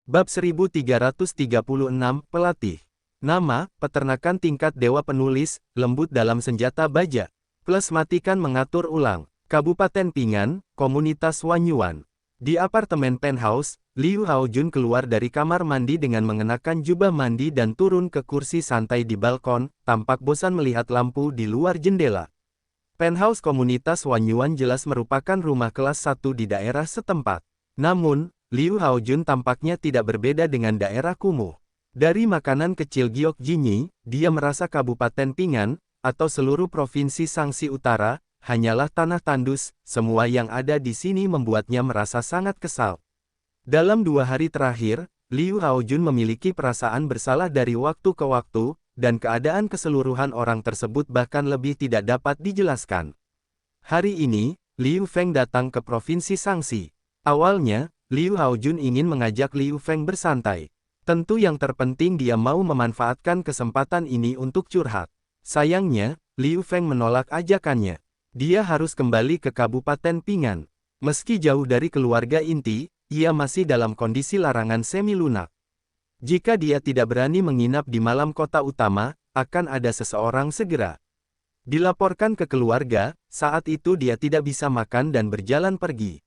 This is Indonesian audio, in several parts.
Bab 1336, Pelatih. Nama, peternakan tingkat dewa penulis, lembut dalam senjata baja. Plus matikan mengatur ulang. Kabupaten Pingan, Komunitas Wanyuan. Di apartemen penthouse, Liu Haojun keluar dari kamar mandi dengan mengenakan jubah mandi dan turun ke kursi santai di balkon, tampak bosan melihat lampu di luar jendela. Penthouse Komunitas Wanyuan jelas merupakan rumah kelas 1 di daerah setempat. Namun, Liu Haojun tampaknya tidak berbeda dengan daerah kumuh. Dari makanan kecil giok jinyi, dia merasa Kabupaten Pingan, atau seluruh provinsi Sangsi Utara, hanyalah tanah tandus. Semua yang ada di sini membuatnya merasa sangat kesal. Dalam 2 hari terakhir, Liu Haojun memiliki perasaan bersalah dari waktu ke waktu, dan keadaan keseluruhan orang tersebut bahkan lebih tidak dapat dijelaskan. Hari ini, Liu Feng datang ke provinsi Sangsi. Awalnya, Liu Haojun ingin mengajak Liu Feng bersantai. Tentu yang terpenting dia mau memanfaatkan kesempatan ini untuk curhat. Sayangnya, Liu Feng menolak ajakannya. Dia harus kembali ke Kabupaten Pingan. Meski jauh dari keluarga inti, ia masih dalam kondisi larangan semi-lunak. Jika dia tidak berani menginap di malam kota utama, akan ada seseorang segera dilaporkan ke keluarga. Saat itu dia tidak bisa makan dan berjalan pergi.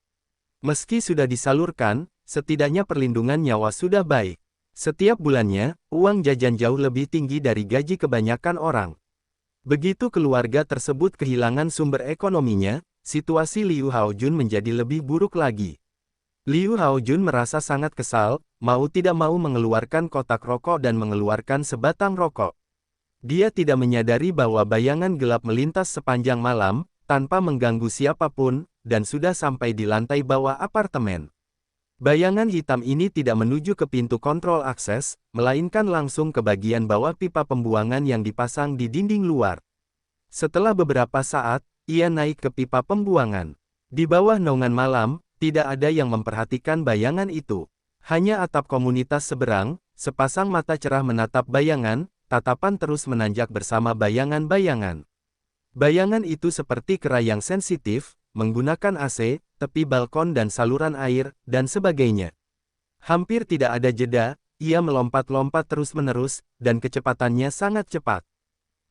Meski sudah disalurkan, setidaknya perlindungan nyawa sudah baik. Setiap bulannya, uang jajan jauh lebih tinggi dari gaji kebanyakan orang. Begitu keluarga tersebut kehilangan sumber ekonominya, situasi Liu Haojun menjadi lebih buruk lagi. Liu Haojun merasa sangat kesal, mau tidak mau mengeluarkan kotak rokok dan mengeluarkan sebatang rokok. Dia tidak menyadari bahwa bayangan gelap melintas sepanjang malam, tanpa mengganggu siapapun, dan sudah sampai di lantai bawah apartemen. Bayangan hitam ini tidak menuju ke pintu kontrol akses, melainkan langsung ke bagian bawah pipa pembuangan yang dipasang di dinding luar. Setelah beberapa saat, ia naik ke pipa pembuangan. Di bawah naungan malam, tidak ada yang memperhatikan bayangan itu. Hanya atap komunitas seberang, sepasang mata cerah menatap bayangan, tatapan terus menanjak bersama bayangan-bayangan. Bayangan itu seperti kera yang sensitif, menggunakan AC, tepi balkon dan saluran air, dan sebagainya. Hampir tidak ada jeda, ia melompat-lompat terus-menerus, dan kecepatannya sangat cepat.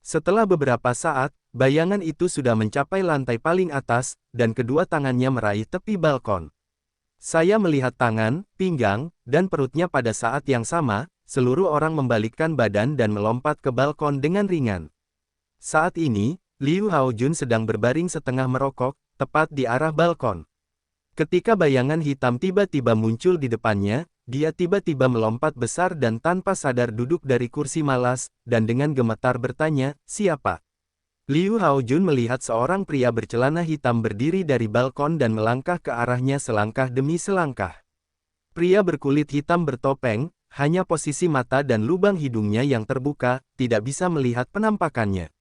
Setelah beberapa saat, bayangan itu sudah mencapai lantai paling atas, dan kedua tangannya meraih tepi balkon. Saya melihat tangan, pinggang, dan perutnya pada saat yang sama, seluruh orang membalikkan badan dan melompat ke balkon dengan ringan. Saat ini, Liu Haojun sedang berbaring setengah merokok, tepat di arah balkon. Ketika bayangan hitam tiba-tiba muncul di depannya, dia tiba-tiba melompat besar dan tanpa sadar duduk dari kursi malas, dan dengan gemetar bertanya, "Siapa?" Liu Haojun melihat seorang pria bercelana hitam berdiri dari balkon dan melangkah ke arahnya selangkah demi selangkah. Pria berkulit hitam bertopeng, hanya posisi mata dan lubang hidungnya yang terbuka, tidak bisa melihat penampakannya.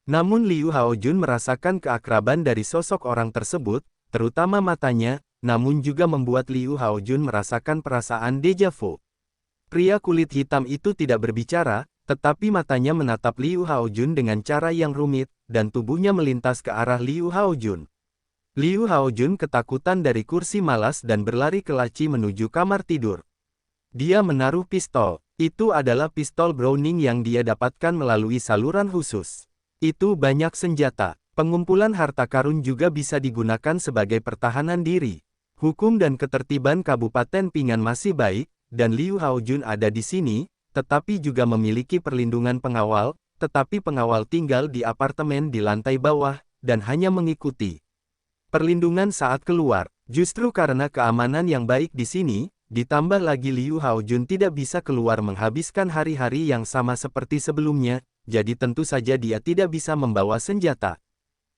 Namun Liu Haojun merasakan keakraban dari sosok orang tersebut, terutama matanya, namun juga membuat Liu Haojun merasakan perasaan deja vu. Pria kulit hitam itu tidak berbicara, tetapi matanya menatap Liu Haojun dengan cara yang rumit, dan tubuhnya melintas ke arah Liu Haojun. Liu Haojun ketakutan dari kursi malas dan berlari ke laci menuju kamar tidur. Dia menaruh pistol. Itu adalah pistol Browning yang dia dapatkan melalui saluran khusus. Itu banyak senjata. Pengumpulan harta karun juga bisa digunakan sebagai pertahanan diri. Hukum dan ketertiban Kabupaten Pingan masih baik, dan Liu Haojun ada di sini, tetapi juga memiliki perlindungan pengawal, tetapi pengawal tinggal di apartemen di lantai bawah, dan hanya mengikuti perlindungan saat keluar. Justru karena keamanan yang baik di sini, ditambah lagi Liu Haojun tidak bisa keluar menghabiskan hari-hari yang sama seperti sebelumnya, jadi tentu saja dia tidak bisa membawa senjata.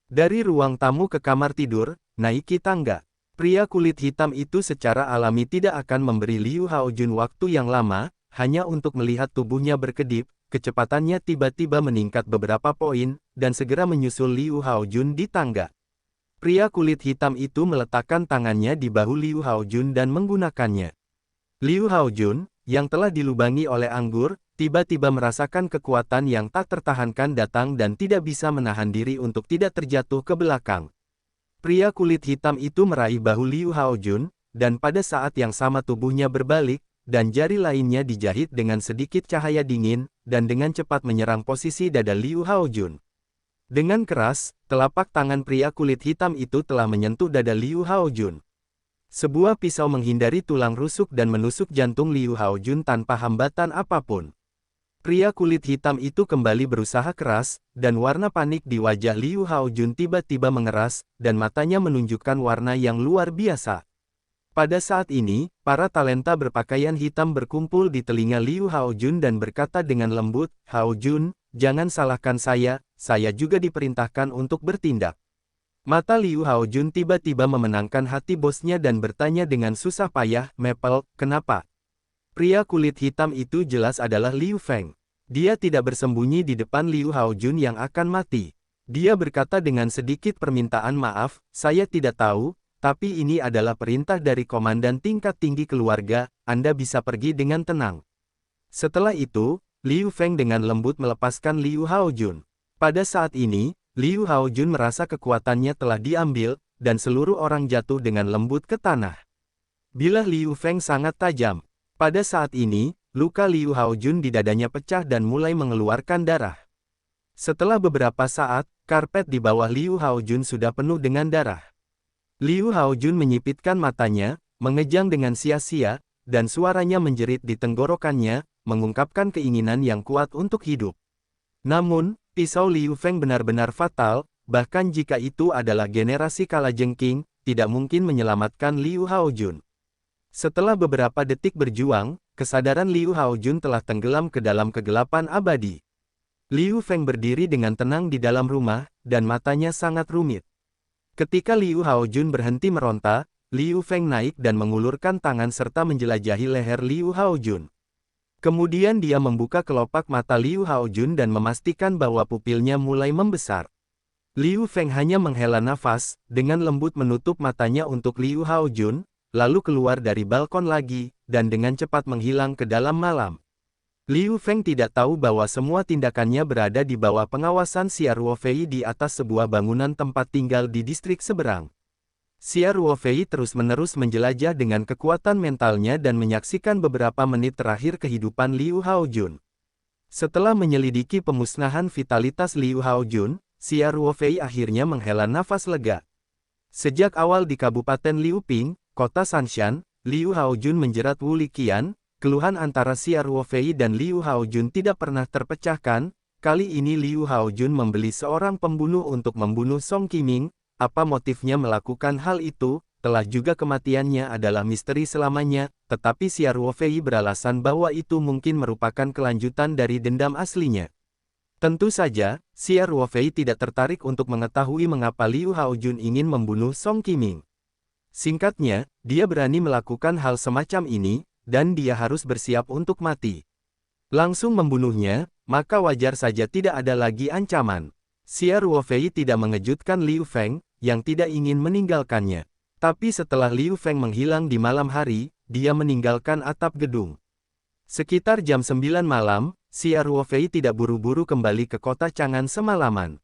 Dari ruang tamu ke kamar tidur, naiki tangga. Pria kulit hitam itu secara alami tidak akan memberi Liu Haojun waktu yang lama, hanya untuk melihat tubuhnya berkedip, kecepatannya tiba-tiba meningkat beberapa poin, dan segera menyusul Liu Haojun di tangga. Pria kulit hitam itu meletakkan tangannya di bahu Liu Haojun dan menggunakannya. Liu Haojun, yang telah dilubangi oleh anggur, tiba-tiba merasakan kekuatan yang tak tertahankan datang dan tidak bisa menahan diri untuk tidak terjatuh ke belakang. Pria kulit hitam itu meraih bahu Liu Haojun, dan pada saat yang sama tubuhnya berbalik, dan jari lainnya dijahit dengan sedikit cahaya dingin, dan dengan cepat menyerang posisi dada Liu Haojun. Dengan keras, telapak tangan pria kulit hitam itu telah menyentuh dada Liu Haojun. Sebuah pisau menghindari tulang rusuk dan menusuk jantung Liu Haojun tanpa hambatan apapun. Pria kulit hitam itu kembali berusaha keras, dan warna panik di wajah Liu Haojun tiba-tiba mengeras, dan matanya menunjukkan warna yang luar biasa. Pada saat ini, para talenta berpakaian hitam berkumpul di telinga Liu Haojun dan berkata dengan lembut, "Haojun, jangan salahkan saya juga diperintahkan untuk bertindak." Mata Liu Haojun tiba-tiba memenangkan hati bosnya dan bertanya dengan susah payah, "Maple, kenapa?" Pria kulit hitam itu jelas adalah Liu Feng. Dia tidak bersembunyi di depan Liu Haojun yang akan mati. Dia berkata dengan sedikit permintaan maaf, "Saya tidak tahu, tapi ini adalah perintah dari komandan tingkat tinggi keluarga, Anda bisa pergi dengan tenang." Setelah itu, Liu Feng dengan lembut melepaskan Liu Haojun. Pada saat ini, Liu Haojun merasa kekuatannya telah diambil, dan seluruh orang jatuh dengan lembut ke tanah. Bilah Liu Feng sangat tajam. Pada saat ini, luka Liu Haojun di dadanya pecah dan mulai mengeluarkan darah. Setelah beberapa saat, karpet di bawah Liu Haojun sudah penuh dengan darah. Liu Haojun menyipitkan matanya, mengejang dengan sia-sia, dan suaranya menjerit di tenggorokannya, mengungkapkan keinginan yang kuat untuk hidup. Namun, pisau Liu Feng benar-benar fatal, bahkan jika itu adalah generasi kalajengking, tidak mungkin menyelamatkan Liu Haojun. Setelah beberapa detik berjuang, kesadaran Liu Haojun telah tenggelam ke dalam kegelapan abadi. Liu Feng berdiri dengan tenang di dalam rumah, dan matanya sangat rumit. Ketika Liu Haojun berhenti meronta, Liu Feng naik dan mengulurkan tangan serta menjelajahi leher Liu Haojun. Kemudian dia membuka kelopak mata Liu Haojun dan memastikan bahwa pupilnya mulai membesar. Liu Feng hanya menghela nafas, dengan lembut menutup matanya untuk Liu Haojun, lalu keluar dari balkon lagi, dan dengan cepat menghilang ke dalam malam. Liu Feng tidak tahu bahwa semua tindakannya berada di bawah pengawasan Xia Ruofei di atas sebuah bangunan tempat tinggal di distrik seberang. Xia Ruofei terus-menerus menjelajah dengan kekuatan mentalnya dan menyaksikan beberapa menit terakhir kehidupan Liu Haojun. Setelah menyelidiki pemusnahan vitalitas Liu Haojun, Xia Ruofei akhirnya menghela nafas lega. Sejak awal di Kabupaten Liuping, Kota Sanshan, Liu Haojun menjerat Wu Liqian. Keluhan antara Xia Ruofei dan Liu Haojun tidak pernah terpecahkan. Kali ini Liu Haojun membeli seorang pembunuh untuk membunuh Song Qiming. Apa motifnya melakukan hal itu, telah juga kematiannya adalah misteri selamanya, tetapi Xia Ruofei beralasan bahwa itu mungkin merupakan kelanjutan dari dendam aslinya. Tentu saja, Xia Ruofei tidak tertarik untuk mengetahui mengapa Liu Haojun ingin membunuh Song Qiming. Singkatnya, dia berani melakukan hal semacam ini, dan dia harus bersiap untuk mati. Langsung membunuhnya, maka wajar saja tidak ada lagi ancaman. Xia Ruofei tidak mengejutkan Liu Feng, yang tidak ingin meninggalkannya. Tapi setelah Liu Feng menghilang di malam hari, dia meninggalkan atap gedung. Sekitar jam 9 malam, Xia Ruofei tidak buru-buru kembali ke kota Chang'an semalaman.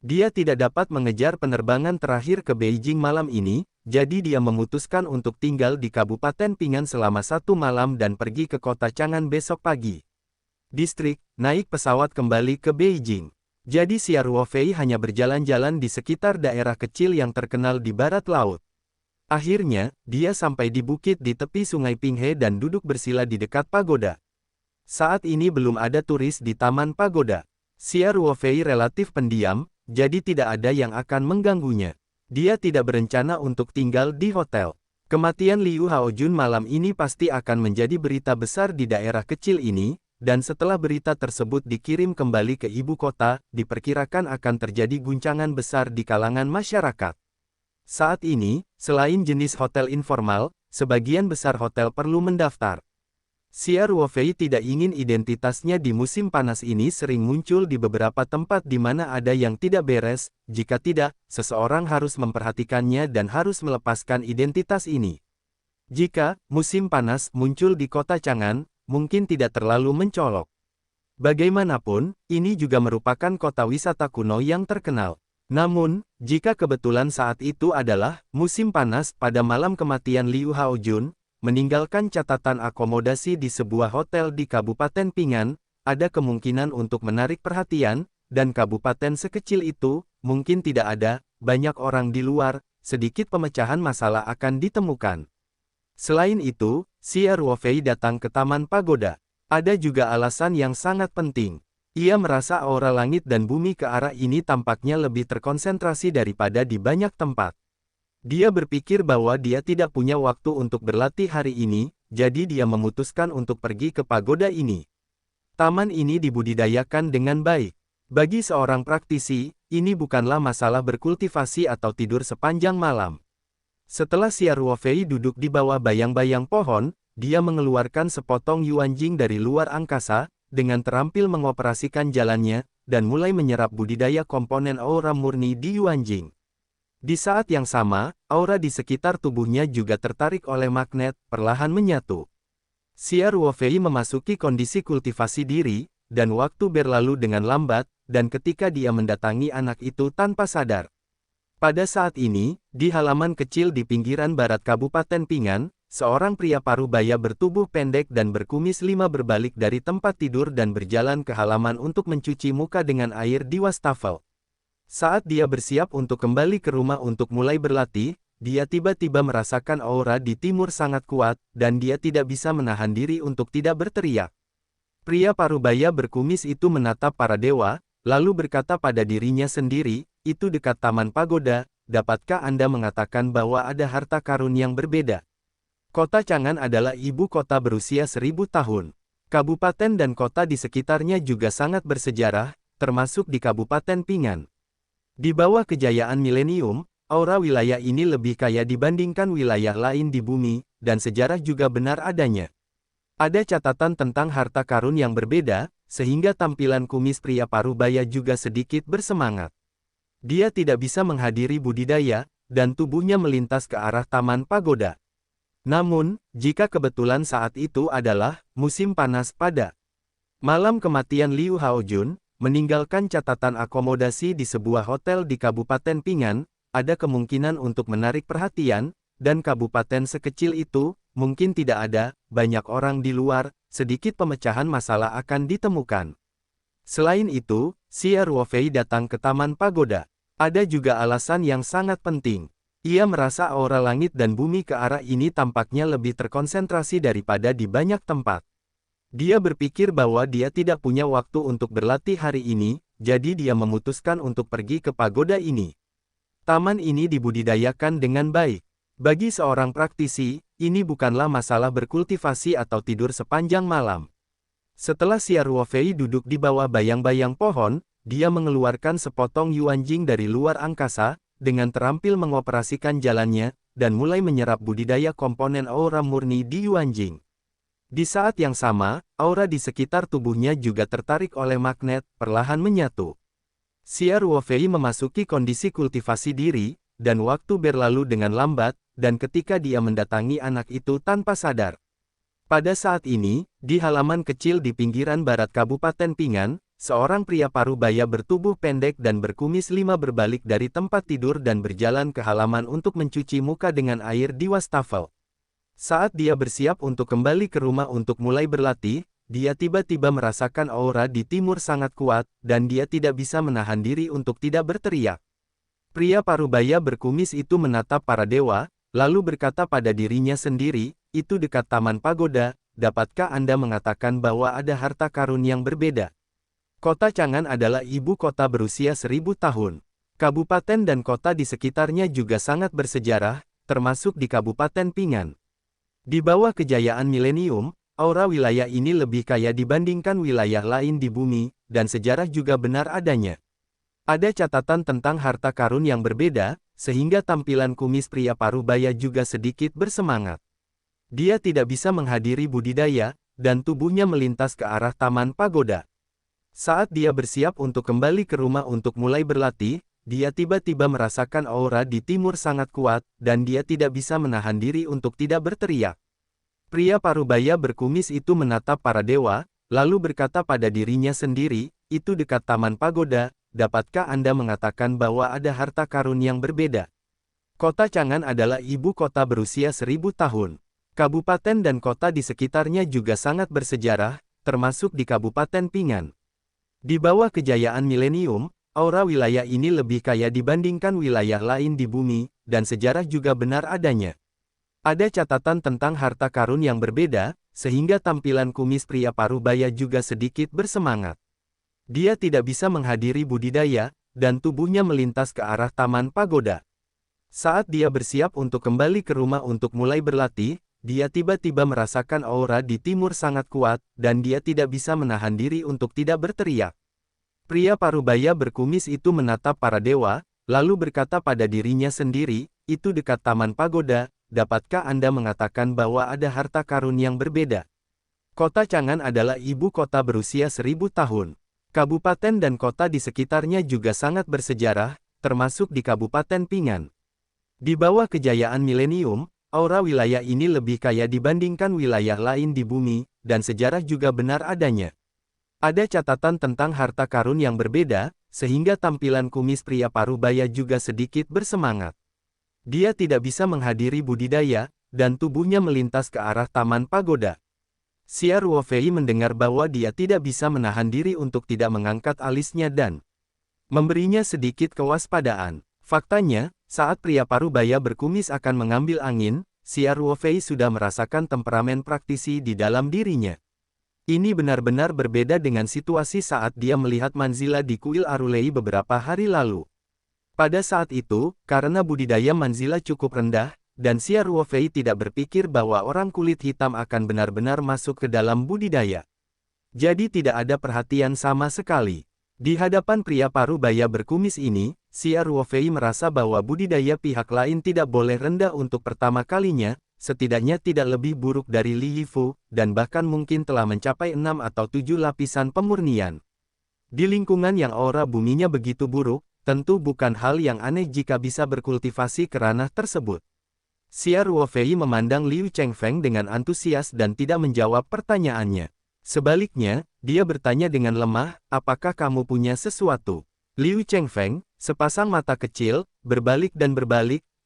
Dia tidak dapat mengejar penerbangan terakhir ke Beijing malam ini, jadi dia memutuskan untuk tinggal di Kabupaten Pingan selama 1 malam dan pergi ke kota Chang'an besok pagi. Distrik, naik pesawat kembali ke Beijing. Jadi Xia Ruofei hanya berjalan-jalan di sekitar daerah kecil yang terkenal di barat laut. Akhirnya, dia sampai di bukit di tepi sungai Pinghe dan duduk bersila di dekat pagoda. Saat ini belum ada turis di taman pagoda. Xia Ruofei relatif pendiam, jadi tidak ada yang akan mengganggunya. Dia tidak berencana untuk tinggal di hotel. Kematian Liu Haojun malam ini pasti akan menjadi berita besar di daerah kecil ini, dan setelah berita tersebut dikirim kembali ke ibu kota, diperkirakan akan terjadi guncangan besar di kalangan masyarakat. Saat ini, selain jenis hotel informal, sebagian besar hotel perlu mendaftar. Xia Ruofei tidak ingin identitasnya di musim panas ini sering muncul di beberapa tempat di mana ada yang tidak beres, jika tidak, seseorang harus memperhatikannya dan harus melepaskan identitas ini. Jika musim panas muncul di kota Chang'an, mungkin tidak terlalu mencolok. Bagaimanapun, ini juga merupakan kota wisata kuno yang terkenal. Namun, jika kebetulan saat itu adalah musim panas pada malam kematian Liu Haojun, meninggalkan catatan akomodasi di sebuah hotel di Kabupaten Pingan, ada kemungkinan untuk menarik perhatian, dan kabupaten sekecil itu, mungkin tidak ada banyak orang di luar, sedikit pemecahan masalah akan ditemukan. Selain itu, Xia Ruofei datang ke Taman Pagoda. Ada juga alasan yang sangat penting. Ia merasa aura langit dan bumi ke arah ini tampaknya lebih terkonsentrasi daripada di banyak tempat. Dia berpikir bahwa dia tidak punya waktu untuk berlatih hari ini, jadi dia memutuskan untuk pergi ke pagoda ini. Taman ini dibudidayakan dengan baik. Bagi seorang praktisi, ini bukanlah masalah berkultivasi atau tidur sepanjang malam. Setelah Xia Ruofei duduk di bawah bayang-bayang pohon, dia mengeluarkan sepotong yuanjing dari luar angkasa, dengan terampil mengoperasikan jalannya, dan mulai menyerap budidaya komponen aura murni di yuanjing. Di saat yang sama, aura di sekitar tubuhnya juga tertarik oleh magnet, perlahan menyatu. Xia Ruofei memasuki kondisi kultivasi diri, dan waktu berlalu dengan lambat, dan ketika dia mendatangi anak itu tanpa sadar. Pada saat ini, di halaman kecil di pinggiran barat Kabupaten Pingan, seorang pria parubaya bertubuh pendek dan berkumis lima berbalik dari tempat tidur dan berjalan ke halaman untuk mencuci muka dengan air di wastafel. Saat dia bersiap untuk kembali ke rumah untuk mulai berlatih, dia tiba-tiba merasakan aura di timur sangat kuat, dan dia tidak bisa menahan diri untuk tidak berteriak. Pria parubaya berkumis itu menatap para dewa, lalu berkata pada dirinya sendiri, itu dekat Taman Pagoda, dapatkah Anda mengatakan bahwa ada harta karun yang berbeda? Kota Chang'an adalah ibu kota berusia 1000 tahun. Kabupaten dan kota di sekitarnya juga sangat bersejarah, termasuk di Kabupaten Pingan. Di bawah kejayaan milenium, aura wilayah ini lebih kaya dibandingkan wilayah lain di bumi, dan sejarah juga benar adanya. Ada catatan tentang harta karun yang berbeda, sehingga tampilan kumis pria parubaya juga sedikit bersemangat. Dia tidak bisa menghadiri budidaya, dan tubuhnya melintas ke arah Taman Pagoda. Namun, jika kebetulan saat itu adalah musim panas pada malam kematian Liu Haojun, meninggalkan catatan akomodasi di sebuah hotel di Kabupaten Pingan, ada kemungkinan untuk menarik perhatian, dan kabupaten sekecil itu, mungkin tidak ada banyak orang di luar, sedikit pemecahan masalah akan ditemukan. Selain itu, Xia Ruofei datang ke Taman Pagoda. Ada juga alasan yang sangat penting. Ia merasa aura langit dan bumi ke arah ini tampaknya lebih terkonsentrasi daripada di banyak tempat. Dia berpikir bahwa dia tidak punya waktu untuk berlatih hari ini, jadi dia memutuskan untuk pergi ke pagoda ini. Taman ini dibudidayakan dengan baik. Bagi seorang praktisi, ini bukanlah masalah berkultivasi atau tidur sepanjang malam. Setelah Xia Ruofei duduk di bawah bayang-bayang pohon, dia mengeluarkan sepotong yuanjing dari luar angkasa, dengan terampil mengoperasikan jalannya, dan mulai menyerap budidaya komponen aura murni di yuanjing. Di saat yang sama, aura di sekitar tubuhnya juga tertarik oleh magnet, perlahan menyatu. Xia Ruofei memasuki kondisi kultivasi diri, dan waktu berlalu dengan lambat, dan ketika dia mendatangi anak itu tanpa sadar. Pada saat ini, di halaman kecil di pinggiran barat Kabupaten Pingan, seorang pria parubaya bertubuh pendek dan berkumis lima berbalik dari tempat tidur dan berjalan ke halaman untuk mencuci muka dengan air di wastafel. Saat dia bersiap untuk kembali ke rumah untuk mulai berlatih, dia tiba-tiba merasakan aura di timur sangat kuat, dan dia tidak bisa menahan diri untuk tidak berteriak. Pria parubaya berkumis itu menatap para dewa, lalu berkata pada dirinya sendiri, itu dekat Taman Pagoda, dapatkah Anda mengatakan bahwa ada harta karun yang berbeda? Kota Chang'an adalah ibu kota berusia 1000 tahun. Kabupaten dan kota di sekitarnya juga sangat bersejarah, termasuk di Kabupaten Pingan. Di bawah kejayaan milenium, aura wilayah ini lebih kaya dibandingkan wilayah lain di bumi, dan sejarah juga benar adanya. Ada catatan tentang harta karun yang berbeda, sehingga tampilan kumis pria parubaya juga sedikit bersemangat. Dia tidak bisa menghadiri budidaya, dan tubuhnya melintas ke arah Taman Pagoda. Saat dia bersiap untuk kembali ke rumah untuk mulai berlatih, dia tiba-tiba merasakan aura di timur sangat kuat, dan dia tidak bisa menahan diri untuk tidak berteriak. Pria parubaya berkumis itu menatap para dewa, lalu berkata pada dirinya sendiri, itu dekat Taman Pagoda, dapatkah Anda mengatakan bahwa ada harta karun yang berbeda? Kota Chang'an adalah ibu kota berusia 1000 tahun. Kabupaten dan kota di sekitarnya juga sangat bersejarah, termasuk di Kabupaten Pingan. Di bawah kejayaan milenium, aura wilayah ini lebih kaya dibandingkan wilayah lain di bumi, dan sejarah juga benar adanya. Ada catatan tentang harta karun yang berbeda, sehingga tampilan kumis pria Parubaya juga sedikit bersemangat. Dia tidak bisa menghadiri budidaya, dan tubuhnya melintas ke arah taman pagoda. Saat dia bersiap untuk kembali ke rumah untuk mulai berlatih, dia tiba-tiba merasakan aura di timur sangat kuat, dan dia tidak bisa menahan diri untuk tidak berteriak. Pria Parubaya berkumis itu menatap para dewa, lalu berkata pada dirinya sendiri, itu dekat taman pagoda, dapatkah Anda mengatakan bahwa ada harta karun yang berbeda? Kota Chang'an adalah ibu kota berusia 1000 tahun. Kabupaten dan kota di sekitarnya juga sangat bersejarah, termasuk di Kabupaten Pingan. Di bawah kejayaan milenium, aura wilayah ini lebih kaya dibandingkan wilayah lain di bumi, dan sejarah juga benar adanya. Ada catatan tentang harta karun yang berbeda, sehingga tampilan kumis pria Parubaya juga sedikit bersemangat. Dia tidak bisa menghadiri budidaya, dan tubuhnya melintas ke arah taman pagoda. Xia Ruofei mendengar bahwa dia tidak bisa menahan diri untuk tidak mengangkat alisnya dan memberinya sedikit kewaspadaan. Faktanya, saat pria Parubaya berkumis akan mengambil angin, Xia Ruofei sudah merasakan temperamen praktisi di dalam dirinya. Ini benar-benar berbeda dengan situasi saat dia melihat Manzila di kuil Arulei beberapa hari lalu. Pada saat itu, karena budidaya Manzila cukup rendah, dan Xia Ruofei tidak berpikir bahwa orang kulit hitam akan benar-benar masuk ke dalam budidaya. Jadi tidak ada perhatian sama sekali. Di hadapan pria Parubaya berkumis ini, Xia Ruofei merasa bahwa budidaya pihak lain tidak boleh rendah untuk pertama kalinya, setidaknya tidak lebih buruk dari Li Yifu, dan bahkan mungkin telah mencapai 6 atau 7 lapisan pemurnian. Di lingkungan yang aura buminya begitu buruk, tentu bukan hal yang aneh jika bisa berkultivasi ke ranah tersebut. Xia Ruofei memandang Liu Chengfeng dengan antusias dan tidak menjawab pertanyaannya. Sebaliknya, dia bertanya dengan lemah, apakah kamu punya sesuatu? Liu Chengfeng, sepasang mata kecil, berbalik,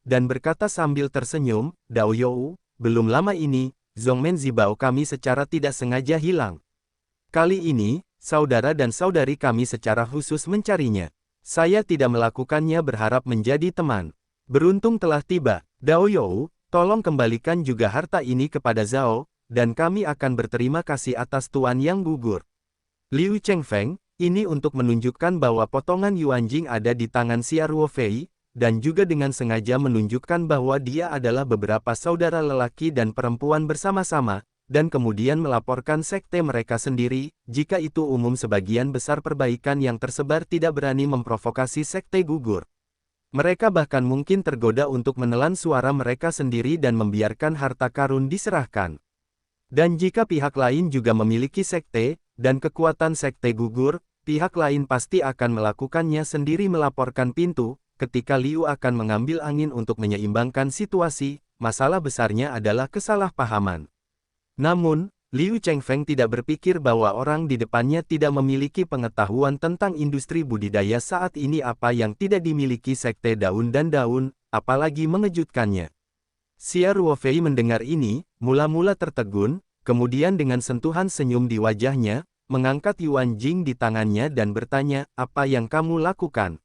dan berkata sambil tersenyum, Dao You, belum lama ini, Zhongmen Zibao kami secara tidak sengaja hilang. Kali ini, saudara dan saudari kami secara khusus mencarinya. Saya tidak melakukannya berharap menjadi teman. Beruntung telah tiba. Dao You, tolong kembalikan juga harta ini kepada Zhao, dan kami akan berterima kasih atas tuan yang gugur. Liu Chengfeng, ini untuk menunjukkan bahwa potongan Yuanjing ada di tangan Xia Ruofei, dan juga dengan sengaja menunjukkan bahwa dia adalah beberapa saudara lelaki dan perempuan bersama-sama, dan kemudian melaporkan sekte mereka sendiri, jika itu umum sebagian besar perbaikan yang tersebar tidak berani memprovokasi sekte gugur. Mereka bahkan mungkin tergoda untuk menelan suara mereka sendiri dan membiarkan harta karun diserahkan. Dan jika pihak lain juga memiliki sekte, dan kekuatan sekte gugur, pihak lain pasti akan melakukannya sendiri melaporkan pintu, ketika Liu akan mengambil angin untuk menyeimbangkan situasi, masalah besarnya adalah kesalahpahaman. Namun, Liu Chengfeng tidak berpikir bahwa orang di depannya tidak memiliki pengetahuan tentang industri budidaya saat ini apa yang tidak dimiliki sekte daun dan daun, apalagi mengejutkannya. Xia Ruofei mendengar ini, mula-mula tertegun, kemudian dengan sentuhan senyum di wajahnya, mengangkat Yuan Jing di tangannya dan bertanya, apa yang kamu lakukan?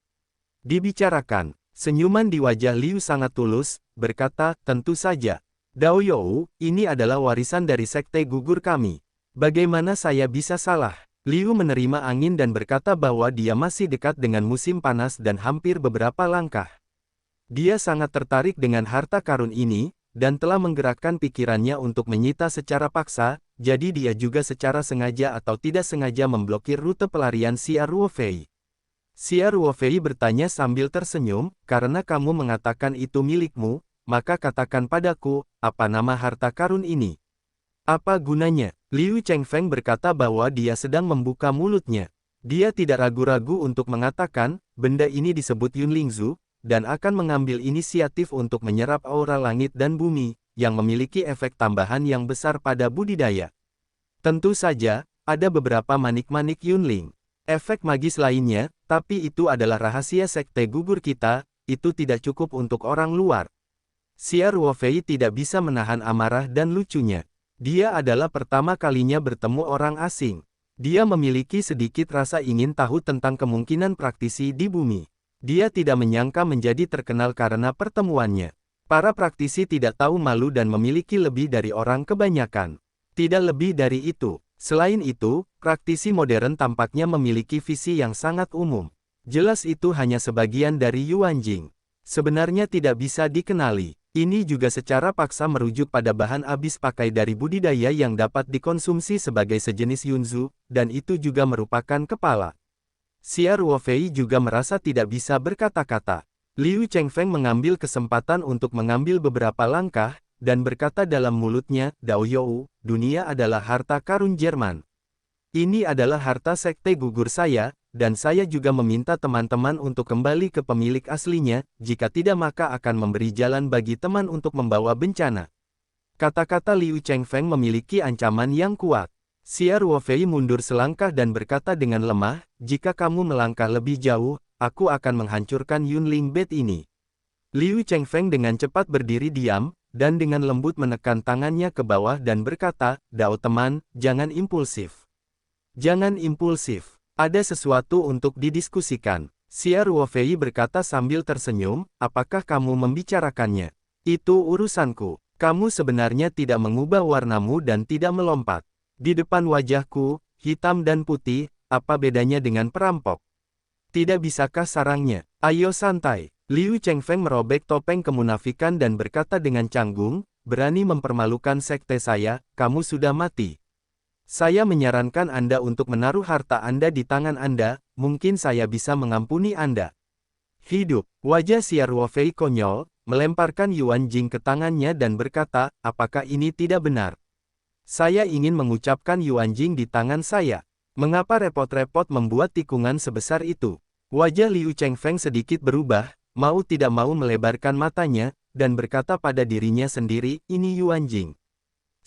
Dibicarakan, senyuman di wajah Liu sangat tulus, berkata, tentu saja. Dao You, ini adalah warisan dari sekte gugur kami. Bagaimana saya bisa salah? Liu menerima angin dan berkata bahwa dia masih dekat dengan musim panas dan hampir beberapa langkah. Dia sangat tertarik dengan harta karun ini, dan telah menggerakkan pikirannya untuk menyita secara paksa, jadi dia juga secara sengaja atau tidak sengaja memblokir rute pelarian Xia Ruofei. Xia Ruofei bertanya sambil tersenyum, karena kamu mengatakan itu milikmu, maka katakan padaku, apa nama harta karun ini? Apa gunanya? Liu Chengfeng berkata bahwa dia sedang membuka mulutnya. Dia tidak ragu-ragu untuk mengatakan, benda ini disebut Yunlingzu, dan akan mengambil inisiatif untuk menyerap aura langit dan bumi, yang memiliki efek tambahan yang besar pada budidaya. Tentu saja, ada beberapa manik-manik Yunling. Efek magis lainnya, tapi itu adalah rahasia sekte gugur kita, itu tidak cukup untuk orang luar. Xia Ruofei tidak bisa menahan amarah dan lucunya. Dia adalah pertama kalinya bertemu orang asing. Dia memiliki sedikit rasa ingin tahu tentang kemungkinan praktisi di bumi. Dia tidak menyangka menjadi terkenal karena pertemuannya. Para praktisi tidak tahu malu dan memiliki lebih dari orang kebanyakan. Tidak lebih dari itu. Selain itu, praktisi modern tampaknya memiliki visi yang sangat umum. Jelas itu hanya sebagian dari Yuan Jing. Sebenarnya tidak bisa dikenali. Ini juga secara paksa merujuk pada bahan habis pakai dari budidaya yang dapat dikonsumsi sebagai sejenis yunzu, dan itu juga merupakan kepala. Xia Ruofei juga merasa tidak bisa berkata-kata. Liu Chengfeng mengambil kesempatan untuk mengambil beberapa langkah, dan berkata dalam mulutnya, Dao You, dunia adalah harta karun Jerman. Ini adalah harta sekte gugur saya, dan saya juga meminta teman-teman untuk kembali ke pemilik aslinya, jika tidak maka akan memberi jalan bagi teman untuk membawa bencana. Kata-kata Liu Chengfeng memiliki ancaman yang kuat. Xia Ruofei mundur selangkah dan berkata dengan lemah, jika kamu melangkah lebih jauh, aku akan menghancurkan Yunling Bed ini. Liu Chengfeng dengan cepat berdiri diam, dan dengan lembut menekan tangannya ke bawah dan berkata, Dao teman, jangan impulsif. Jangan impulsif. Ada sesuatu untuk didiskusikan. Xia Ruofei berkata sambil tersenyum, apakah kamu membicarakannya? Itu urusanku. Kamu sebenarnya tidak mengubah warnamu dan tidak melompat. Di depan wajahku, hitam dan putih, apa bedanya dengan perampok? Tidak bisakah sarangnya? Ayo santai. Liu Chengfeng merobek topeng kemunafikan dan berkata dengan canggung, berani mempermalukan sekte saya, kamu sudah mati. Saya menyarankan Anda untuk menaruh harta Anda di tangan Anda, mungkin saya bisa mengampuni Anda. Hidup. Wajah Xia Ruofei konyol, melemparkan Yuan Jing ke tangannya dan berkata, apakah ini tidak benar? Saya ingin mengucapkan Yuan Jing di tangan saya. Mengapa repot-repot membuat tikungan sebesar itu? Wajah Liu Chengfeng sedikit berubah, mau tidak mau melebarkan matanya, dan berkata pada dirinya sendiri, ini Yuan Jing.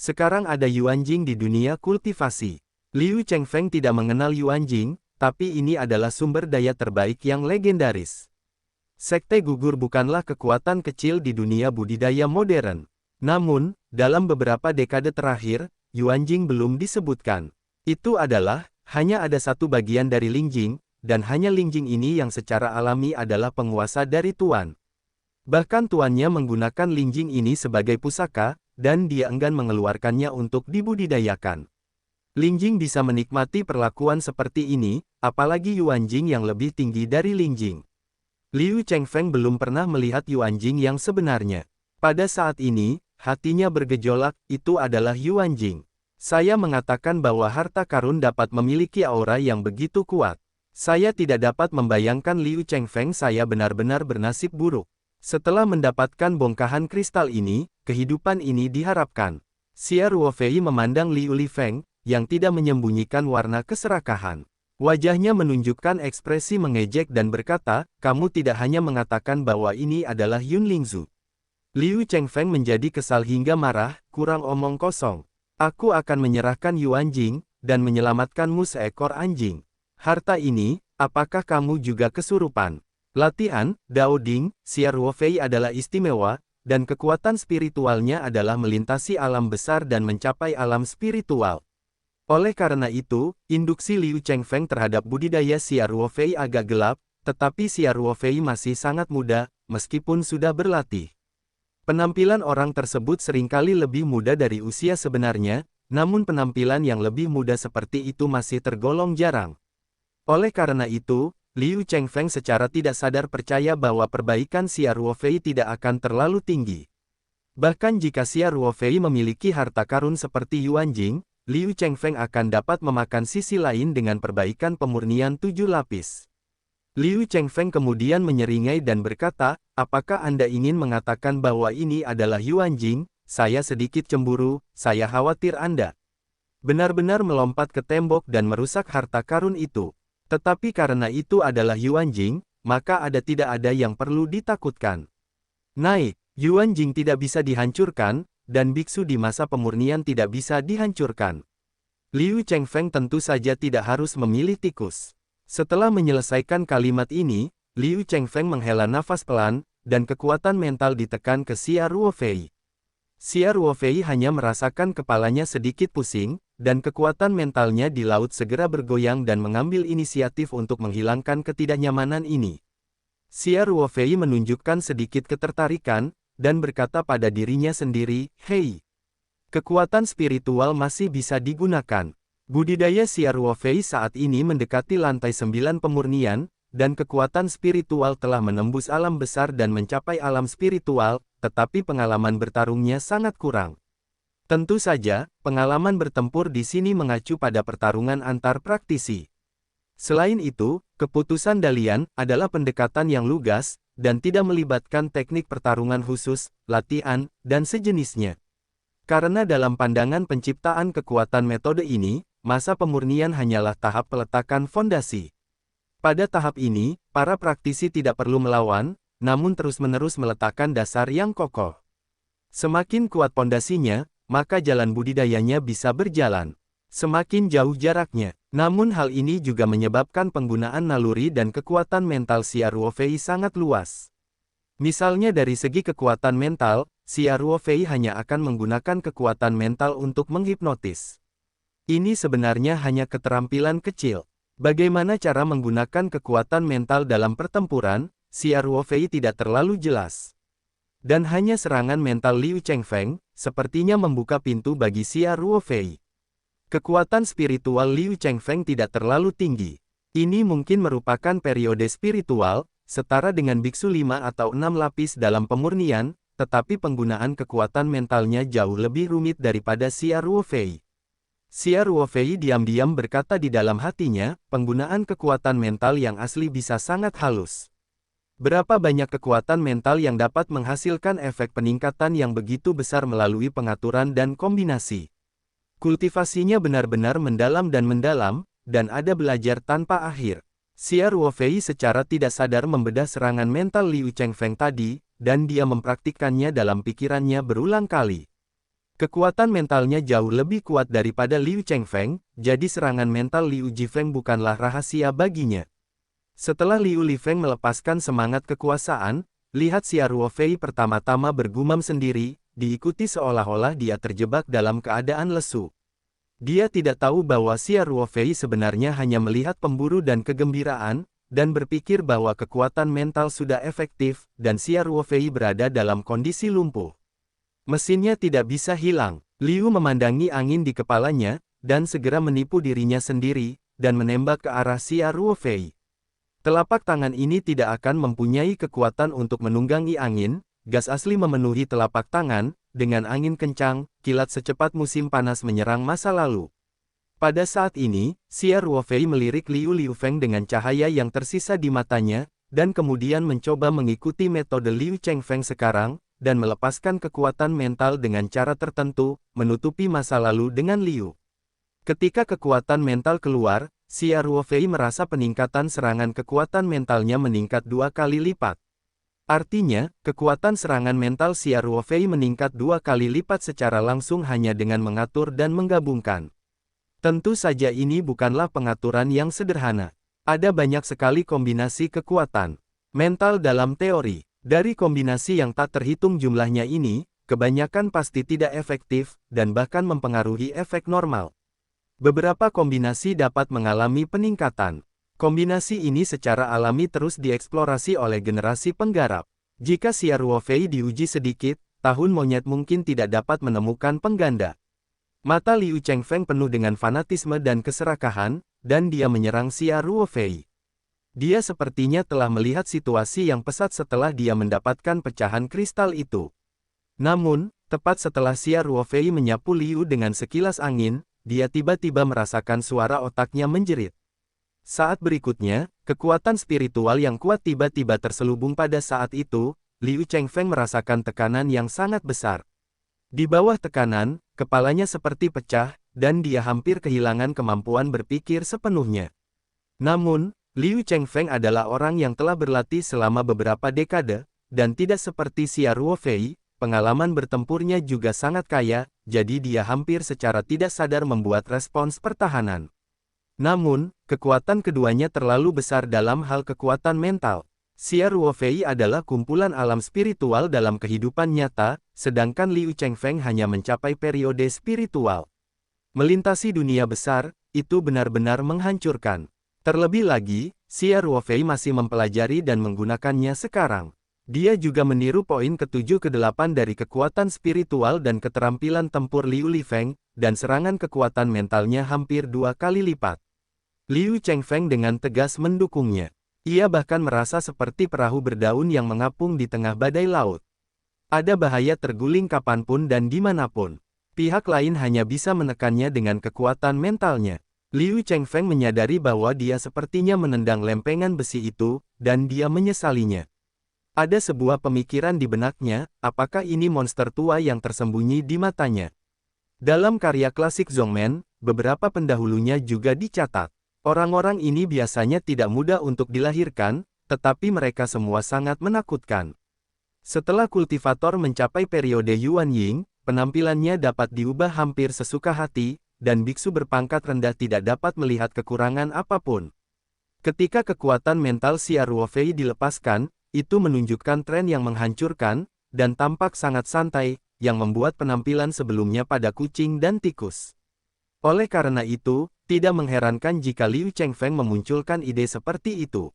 Sekarang ada Yuan Jing di dunia kultivasi. Liu Chengfeng tidak mengenal Yuan Jing, tapi ini adalah sumber daya terbaik yang legendaris. Sekte gugur bukanlah kekuatan kecil di dunia budidaya modern. Namun, dalam beberapa dekade terakhir, Yuan Jing belum disebutkan. Itu adalah, hanya ada satu bagian dari Lingjing, dan hanya Lingjing ini yang secara alami adalah penguasa dari Tuan. Bahkan tuannya menggunakan Lingjing ini sebagai pusaka, dan dia enggan mengeluarkannya untuk dibudidayakan. Lingjing bisa menikmati perlakuan seperti ini, apalagi Yuan Jing yang lebih tinggi dari Lingjing. Liu Chengfeng belum pernah melihat Yuan Jing yang sebenarnya. Pada saat ini, hatinya bergejolak, itu adalah Yuan Jing. Saya mengatakan bahwa harta karun dapat memiliki aura yang begitu kuat. Saya tidak dapat membayangkan Liu Chengfeng saya benar-benar bernasib buruk. Setelah mendapatkan bongkahan kristal ini, kehidupan ini diharapkan. Xia Ruofei memandang Liu Lifeng, yang tidak menyembunyikan warna keserakahan. Wajahnya menunjukkan ekspresi mengejek dan berkata, kamu tidak hanya mengatakan bahwa ini adalah Yunlingzu. Liu Chengfeng menjadi kesal hingga marah, kurang omong kosong. Aku akan menyerahkan Yuan Jing, dan menyelamatkanmu seekor anjing. Harta ini, apakah kamu juga kesurupan? Latihan, Dao Ding, Xia Ruofei adalah istimewa, dan kekuatan spiritualnya adalah melintasi alam besar dan mencapai alam spiritual. Oleh karena itu, induksi Liu Chengfeng terhadap budidaya Xia Ruofei agak gelap, tetapi Xia Ruofei masih sangat muda, meskipun sudah berlatih. Penampilan orang tersebut seringkali lebih muda dari usia sebenarnya, namun penampilan yang lebih muda seperti itu masih tergolong jarang. Oleh karena itu, Liu Chengfeng secara tidak sadar percaya bahwa perbaikan Xia Ruofei tidak akan terlalu tinggi. Bahkan jika Xia Ruofei memiliki harta karun seperti Yuan Jing, Liu Chengfeng akan dapat memakan sisi lain dengan perbaikan pemurnian 7 lapis. Liu Chengfeng kemudian menyeringai dan berkata, apakah Anda ingin mengatakan bahwa ini adalah Yuan Jing? Saya sedikit cemburu, saya khawatir Anda benar-benar melompat ke tembok dan merusak harta karun itu. Tetapi karena itu adalah Yuan Jing, maka tidak ada yang perlu ditakutkan. Naik, Yuan Jing tidak bisa dihancurkan, dan biksu di masa pemurnian tidak bisa dihancurkan. Liu Chengfeng tentu saja tidak harus memilih tikus. Setelah menyelesaikan kalimat ini, Liu Chengfeng menghela nafas pelan, dan kekuatan mental ditekan ke Xia Ruofei. Xia Ruofei hanya merasakan kepalanya sedikit pusing, dan kekuatan mentalnya di laut segera bergoyang dan mengambil inisiatif untuk menghilangkan ketidaknyamanan ini. Xia Ruofei menunjukkan sedikit ketertarikan, dan berkata pada dirinya sendiri, "Hei, kekuatan spiritual masih bisa digunakan." Budidaya Xia Ruofei saat ini mendekati lantai 9 pemurnian, dan kekuatan spiritual telah menembus alam besar dan mencapai alam spiritual, tetapi pengalaman bertarungnya sangat kurang. Tentu saja, pengalaman bertempur di sini mengacu pada pertarungan antar praktisi. Selain itu, keputusan Dalian adalah pendekatan yang lugas, dan tidak melibatkan teknik pertarungan khusus, latihan, dan sejenisnya. Karena dalam pandangan penciptaan kekuatan metode ini, masa pemurnian hanyalah tahap peletakan fondasi. Pada tahap ini, para praktisi tidak perlu melawan, namun terus-menerus meletakkan dasar yang kokoh. Semakin kuat pondasinya, maka jalan budidayanya bisa berjalan. Semakin jauh jaraknya. Namun hal ini juga menyebabkan penggunaan naluri dan kekuatan mental Xia Ruofei sangat luas. Misalnya dari segi kekuatan mental, Xia Ruofei hanya akan menggunakan kekuatan mental untuk menghipnotis. Ini sebenarnya hanya keterampilan kecil. Bagaimana cara menggunakan kekuatan mental dalam pertempuran, Xia Ruofei tidak terlalu jelas. Dan hanya serangan mental Liu Chengfeng, sepertinya membuka pintu bagi Xia Ruofei. Kekuatan spiritual Liu Chengfeng tidak terlalu tinggi. Ini mungkin merupakan periode spiritual, setara dengan biksu 5 atau 6 lapis dalam pemurnian, tetapi penggunaan kekuatan mentalnya jauh lebih rumit daripada Xia Ruofei. Xia Ruofei diam-diam berkata di dalam hatinya, penggunaan kekuatan mental yang asli bisa sangat halus. Berapa banyak kekuatan mental yang dapat menghasilkan efek peningkatan yang begitu besar melalui pengaturan dan kombinasi. Kultivasinya benar-benar mendalam, dan ada belajar tanpa akhir. Xia Ruofei secara tidak sadar membedah serangan mental Liu Chengfeng tadi, dan dia mempraktikkannya dalam pikirannya berulang kali. Kekuatan mentalnya jauh lebih kuat daripada Liu Chengfeng, jadi serangan mental Liu Jifeng bukanlah rahasia baginya. Setelah Liu Lifeng melepaskan semangat kekuasaan, lihat Xia Ruofei pertama-tama bergumam sendiri, diikuti seolah-olah dia terjebak dalam keadaan lesu. Dia tidak tahu bahwa Xia Ruofei sebenarnya hanya melihat pemburu dan kegembiraan, dan berpikir bahwa kekuatan mental sudah efektif, dan Xia Ruofei berada dalam kondisi lumpuh. Mesinnya tidak bisa hilang. Liu memandangi angin di kepalanya, dan segera menipu dirinya sendiri, dan menembak ke arah Xia Ruofei. Telapak tangan ini tidak akan mempunyai kekuatan untuk menunggangi angin, gas asli memenuhi telapak tangan, dengan angin kencang, kilat secepat musim panas menyerang masa lalu. Pada saat ini, Xia Ruofei melirik Liu Lifeng dengan cahaya yang tersisa di matanya, dan kemudian mencoba mengikuti metode Liu Chengfeng sekarang, dan melepaskan kekuatan mental dengan cara tertentu, menutupi masa lalu dengan Liu. Ketika kekuatan mental keluar, Xia Ruofei merasa peningkatan serangan kekuatan mentalnya meningkat 2 kali lipat. Artinya, kekuatan serangan mental Xia Ruofei meningkat 2 kali lipat secara langsung hanya dengan mengatur dan menggabungkan. Tentu saja ini bukanlah pengaturan yang sederhana. Ada banyak sekali kombinasi kekuatan mental dalam teori. Dari kombinasi yang tak terhitung jumlahnya ini, kebanyakan pasti tidak efektif, dan bahkan mempengaruhi efek normal. Beberapa kombinasi dapat mengalami peningkatan. Kombinasi ini secara alami terus dieksplorasi oleh generasi penggarap. Jika Xia Ruofei diuji sedikit, tahun monyet mungkin tidak dapat menemukan pengganda. Mata Liu Chengfeng penuh dengan fanatisme dan keserakahan, dan dia menyerang Xia Ruofei. Dia sepertinya telah melihat situasi yang pesat setelah dia mendapatkan pecahan kristal itu. Namun, tepat setelah Xia Ruofei menyapu Liu dengan sekilas angin, dia tiba-tiba merasakan suara otaknya menjerit. Saat berikutnya, kekuatan spiritual yang kuat tiba-tiba terselubung pada saat itu, Liu Chengfeng merasakan tekanan yang sangat besar. Di bawah tekanan, kepalanya seperti pecah, dan dia hampir kehilangan kemampuan berpikir sepenuhnya. Namun, Liu Chengfeng adalah orang yang telah berlatih selama beberapa dekade, dan tidak seperti Xia Ruofei, pengalaman bertempurnya juga sangat kaya, jadi dia hampir secara tidak sadar membuat respons pertahanan. Namun, kekuatan keduanya terlalu besar dalam hal kekuatan mental. Xia Ruofei adalah kumpulan alam spiritual dalam kehidupan nyata, sedangkan Liu Chengfeng hanya mencapai periode spiritual. Melintasi dunia besar, itu benar-benar menghancurkan. Terlebih lagi, Xia Ruofei masih mempelajari dan menggunakannya sekarang. Dia juga meniru poin ke-7 ke-8 dari kekuatan spiritual dan keterampilan tempur Liu Lifeng, dan serangan kekuatan mentalnya hampir 2 kali lipat. Liu Chengfeng dengan tegas mendukungnya. Ia bahkan merasa seperti perahu berdaun yang mengapung di tengah badai laut. Ada bahaya terguling kapanpun dan dimanapun. Pihak lain hanya bisa menekannya dengan kekuatan mentalnya. Liu Chengfeng menyadari bahwa dia sepertinya menendang lempengan besi itu, dan dia menyesalinya. Ada sebuah pemikiran di benaknya, apakah ini monster tua yang tersembunyi di matanya? Dalam karya klasik Zongmen, beberapa pendahulunya juga dicatat. Orang-orang ini biasanya tidak mudah untuk dilahirkan, tetapi mereka semua sangat menakutkan. Setelah kultivator mencapai periode Yuan Ying, penampilannya dapat diubah hampir sesuka hati, dan biksu berpangkat rendah tidak dapat melihat kekurangan apapun. Ketika kekuatan mental Xia Ruofei dilepaskan, itu menunjukkan tren yang menghancurkan, dan tampak sangat santai, yang membuat penampilan sebelumnya pada kucing dan tikus. Oleh karena itu, tidak mengherankan jika Liu Chengfeng memunculkan ide seperti itu.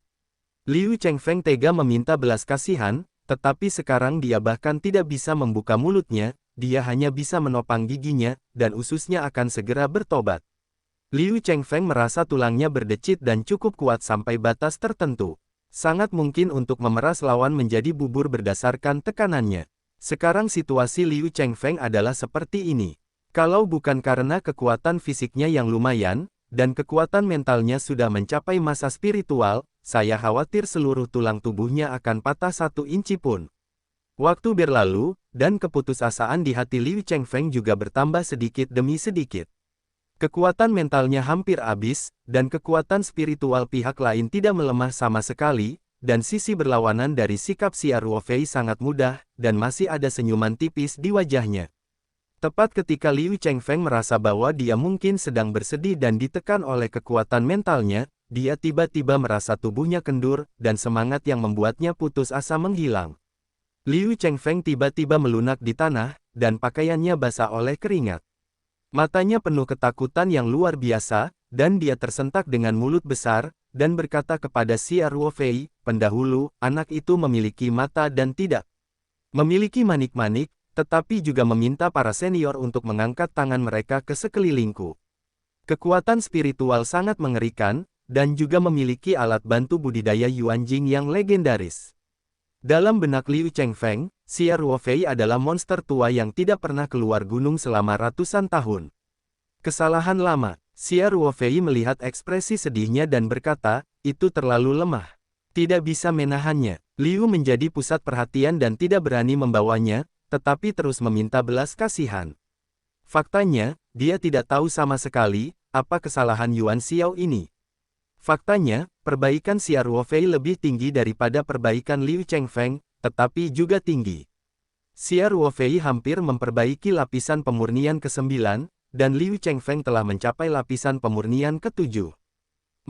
Liu Chengfeng tega meminta belas kasihan, tetapi sekarang dia bahkan tidak bisa membuka mulutnya, dia hanya bisa menopang giginya, dan ususnya akan segera bertobat. Liu Chengfeng merasa tulangnya berdecit dan cukup kuat sampai batas tertentu. Sangat mungkin untuk memeras lawan menjadi bubur berdasarkan tekanannya. Sekarang situasi Liu Chengfeng adalah seperti ini. Kalau bukan karena kekuatan fisiknya yang lumayan, dan kekuatan mentalnya sudah mencapai masa spiritual, saya khawatir seluruh tulang tubuhnya akan patah 1 inci pun. Waktu berlalu, dan keputusasaan di hati Liu Chengfeng juga bertambah sedikit demi sedikit. Kekuatan mentalnya hampir habis, dan kekuatan spiritual pihak lain tidak melemah sama sekali, dan sisi berlawanan dari sikap Xia Ruofei sangat mudah, dan masih ada senyuman tipis di wajahnya. Tepat ketika Liu Chengfeng merasa bahwa dia mungkin sedang bersedih dan ditekan oleh kekuatan mentalnya, dia tiba-tiba merasa tubuhnya kendur, dan semangat yang membuatnya putus asa menghilang. Liu Chengfeng tiba-tiba melunak di tanah, dan pakaiannya basah oleh keringat. Matanya penuh ketakutan yang luar biasa, dan dia tersentak dengan mulut besar, dan berkata kepada Xia Ruofei, pendahulu, anak itu memiliki mata dan tidak memiliki manik-manik, tetapi juga meminta para senior untuk mengangkat tangan mereka ke sekelilingku. Kekuatan spiritual sangat mengerikan, dan juga memiliki alat bantu budidaya Yuanjing yang legendaris. Dalam benak Liu Chengfeng, Xia Ruofei adalah monster tua yang tidak pernah keluar gunung selama ratusan tahun. Kesalahan lama. Xia Ruofei melihat ekspresi sedihnya dan berkata, itu terlalu lemah. Tidak bisa menahannya. Liu menjadi pusat perhatian dan tidak berani membawanya, tetapi terus meminta belas kasihan. Faktanya, dia tidak tahu sama sekali, apa kesalahan Yuan Xiao ini. Faktanya, perbaikan Xia Ruofei lebih tinggi daripada perbaikan Liu Chengfeng, tetapi juga tinggi. Xia Ruofei hampir memperbaiki lapisan pemurnian ke-9, dan Liu Chengfeng telah mencapai lapisan pemurnian ke-7.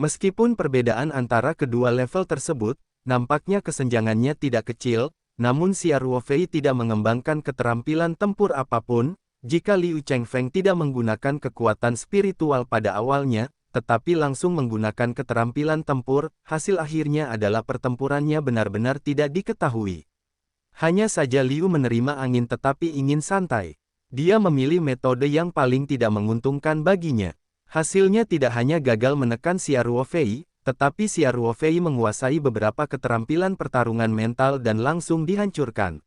Meskipun perbedaan antara kedua level tersebut, nampaknya kesenjangannya tidak kecil, namun Xia Ruofei tidak mengembangkan keterampilan tempur apapun, jika Liu Chengfeng tidak menggunakan kekuatan spiritual pada awalnya, tetapi langsung menggunakan keterampilan tempur, hasil akhirnya adalah pertempurannya benar-benar tidak diketahui. Hanya saja Liu menerima angin tetapi ingin santai. Dia memilih metode yang paling tidak menguntungkan baginya. Hasilnya tidak hanya gagal menekan Xia Ruofei, tetapi Xia Ruofei menguasai beberapa keterampilan pertarungan mental dan langsung dihancurkan.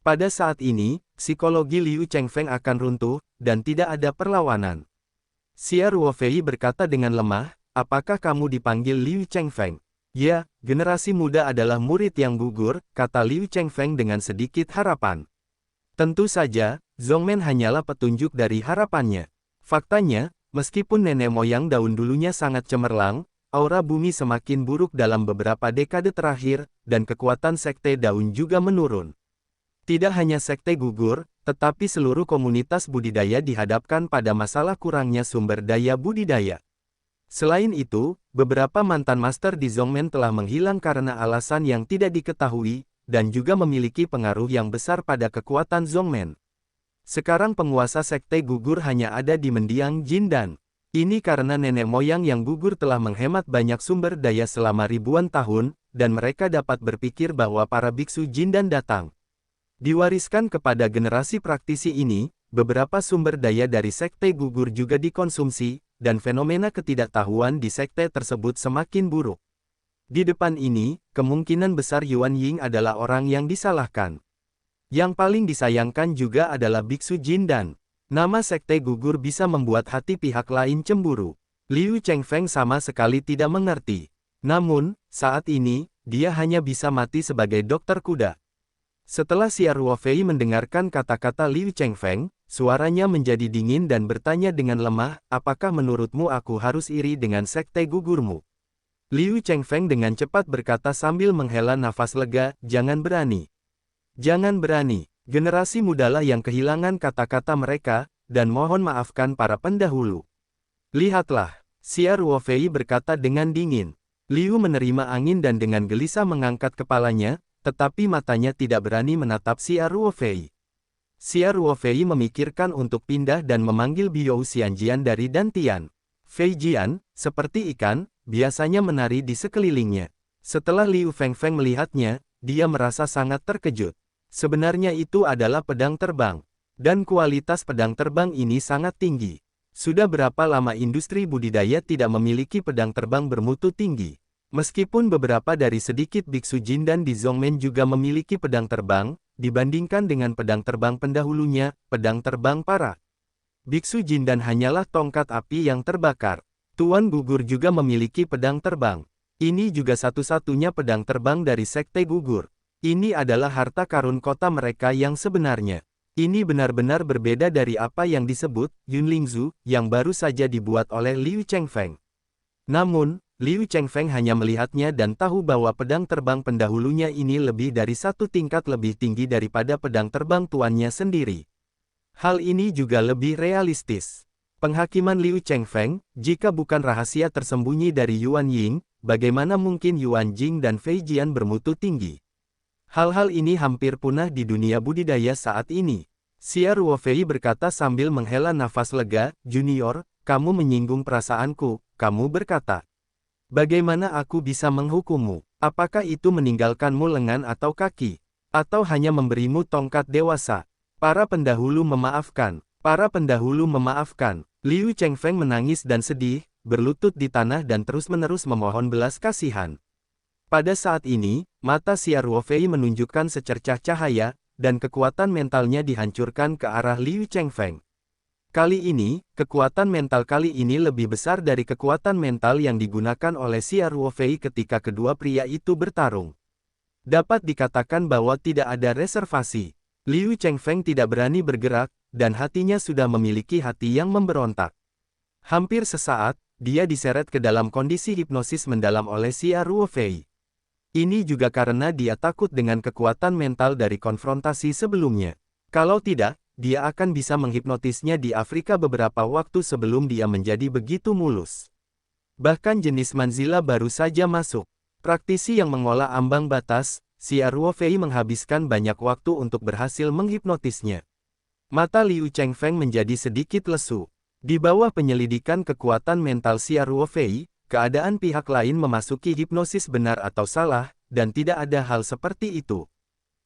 Pada saat ini, psikologi Liu Chengfeng akan runtuh, dan tidak ada perlawanan. Xia Ruofei berkata dengan lemah, apakah kamu dipanggil Liu Chengfeng? Ya, generasi muda adalah murid yang gugur, kata Liu Chengfeng dengan sedikit harapan. Tentu saja, Zongmen hanyalah petunjuk dari harapannya. Faktanya, meskipun nenek moyang daun dulunya sangat cemerlang, aura bumi semakin buruk dalam beberapa dekade terakhir, dan kekuatan sekte daun juga menurun. Tidak hanya sekte gugur, tetapi seluruh komunitas budidaya dihadapkan pada masalah kurangnya sumber daya budidaya. Selain itu, beberapa mantan master di Zhongmen telah menghilang karena alasan yang tidak diketahui, dan juga memiliki pengaruh yang besar pada kekuatan Zhongmen. Sekarang penguasa sekte gugur hanya ada di mendiang Jindan. Ini karena nenek moyang yang gugur telah menghemat banyak sumber daya selama ribuan tahun, dan mereka dapat berpikir bahwa para biksu Jindan datang. Diwariskan kepada generasi praktisi ini, beberapa sumber daya dari sekte gugur juga dikonsumsi, dan fenomena ketidaktahuan di sekte tersebut semakin buruk. Di depan ini, kemungkinan besar Yuan Ying adalah orang yang disalahkan. Yang paling disayangkan juga adalah biksu Jindan. Nama sekte gugur bisa membuat hati pihak lain cemburu. Liu Chengfeng sama sekali tidak mengerti. Namun, saat ini, dia hanya bisa mati sebagai dokter kuda. Setelah Xia Ruofei mendengarkan kata-kata Liu Chengfeng, suaranya menjadi dingin dan bertanya dengan lemah, apakah menurutmu aku harus iri dengan sekte gugurmu? Liu Chengfeng dengan cepat berkata sambil menghela nafas lega, jangan berani. Jangan berani. Generasi mudalah yang kehilangan kata-kata mereka, dan mohon maafkan para pendahulu. Lihatlah, Xia Ruofei berkata dengan dingin. Liu menerima angin dan dengan gelisah mengangkat kepalanya, tetapi matanya tidak berani menatap Xia Ruofei. Xia Ruofei memikirkan untuk pindah dan memanggil Biou Xianjian dari Dantian. Fei Jian, seperti ikan, biasanya menari di sekelilingnya. Setelah Liu Fengfeng melihatnya, dia merasa sangat terkejut. Sebenarnya itu adalah pedang terbang. Dan kualitas pedang terbang ini sangat tinggi. Sudah berapa lama industri budidaya tidak memiliki pedang terbang bermutu tinggi. Meskipun beberapa dari sedikit biksu Jindan di Zhongmen juga memiliki pedang terbang, dibandingkan dengan pedang terbang pendahulunya, pedang terbang para biksu Jindan hanyalah tongkat api yang terbakar. Tuan Gugur juga memiliki pedang terbang. Ini juga satu-satunya pedang terbang dari sekte gugur. Ini adalah harta karun kota mereka yang sebenarnya. Ini benar-benar berbeda dari apa yang disebut Yunlingzu, yang baru saja dibuat oleh Liu Chengfeng. Namun, Liu Chengfeng hanya melihatnya dan tahu bahwa pedang terbang pendahulunya ini lebih dari satu tingkat lebih tinggi daripada pedang terbang tuannya sendiri. Hal ini juga lebih realistis. Penghakiman Liu Chengfeng, jika bukan rahasia tersembunyi dari Yuan Ying, bagaimana mungkin Yuan Jing dan Fei Jian bermutu tinggi? Hal-hal ini hampir punah di dunia budidaya saat ini. Xia Ruofei berkata sambil menghela nafas lega, Junior, kamu menyinggung perasaanku, kamu berkata. Bagaimana aku bisa menghukummu? Apakah itu meninggalkanmu lengan atau kaki? Atau hanya memberimu tongkat dewasa? Para pendahulu memaafkan. Para pendahulu memaafkan. Liu Chengfeng menangis dan sedih, berlutut di tanah dan terus-menerus memohon belas kasihan. Pada saat ini, mata Xia Ruofei menunjukkan secercah cahaya, dan kekuatan mentalnya dihancurkan ke arah Liu Chengfeng. Kali ini, kekuatan mental kali ini lebih besar dari kekuatan mental yang digunakan oleh Xia Ruofei ketika kedua pria itu bertarung. Dapat dikatakan bahwa tidak ada reservasi. Liu Chengfeng tidak berani bergerak, dan hatinya sudah memiliki hati yang memberontak. Hampir sesaat, dia diseret ke dalam kondisi hipnosis mendalam oleh Xia Ruofei. Ini juga karena dia takut dengan kekuatan mental dari konfrontasi sebelumnya. Kalau tidak, dia akan bisa menghipnotisnya di Afrika beberapa waktu sebelum dia menjadi begitu mulus. Bahkan jenis Manzila baru saja masuk. Praktisi yang mengolah ambang batas, Xia Ruofei menghabiskan banyak waktu untuk berhasil menghipnotisnya. Mata Liu Chengfeng menjadi sedikit lesu. Di bawah penyelidikan kekuatan mental Xia Ruofei, keadaan pihak lain memasuki hipnosis benar atau salah, dan tidak ada hal seperti itu.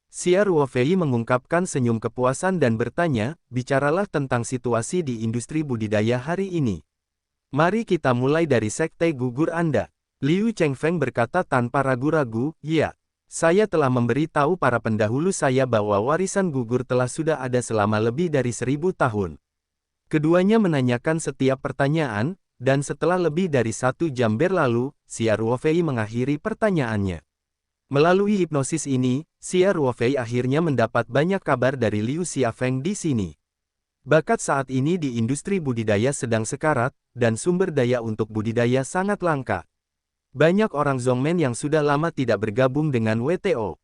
Xia Ruofei mengungkapkan senyum kepuasan dan bertanya, bicaralah tentang situasi di industri budidaya hari ini. Mari kita mulai dari sekte gugur Anda. Liu Chengfeng berkata tanpa ragu-ragu, ya. Saya telah memberi tahu para pendahulu saya bahwa warisan gugur telah sudah ada selama lebih dari 1000 tahun. Keduanya menanyakan setiap pertanyaan, dan setelah lebih dari 1 jam berlalu, Xia Ruofei mengakhiri pertanyaannya. Melalui hipnosis ini, Xia Ruofei akhirnya mendapat banyak kabar dari Liu Xiafeng di sini. Bakat saat ini di industri budidaya sedang sekarat, dan sumber daya untuk budidaya sangat langka. Banyak orang Zhongmen yang sudah lama tidak bergabung dengan WTO.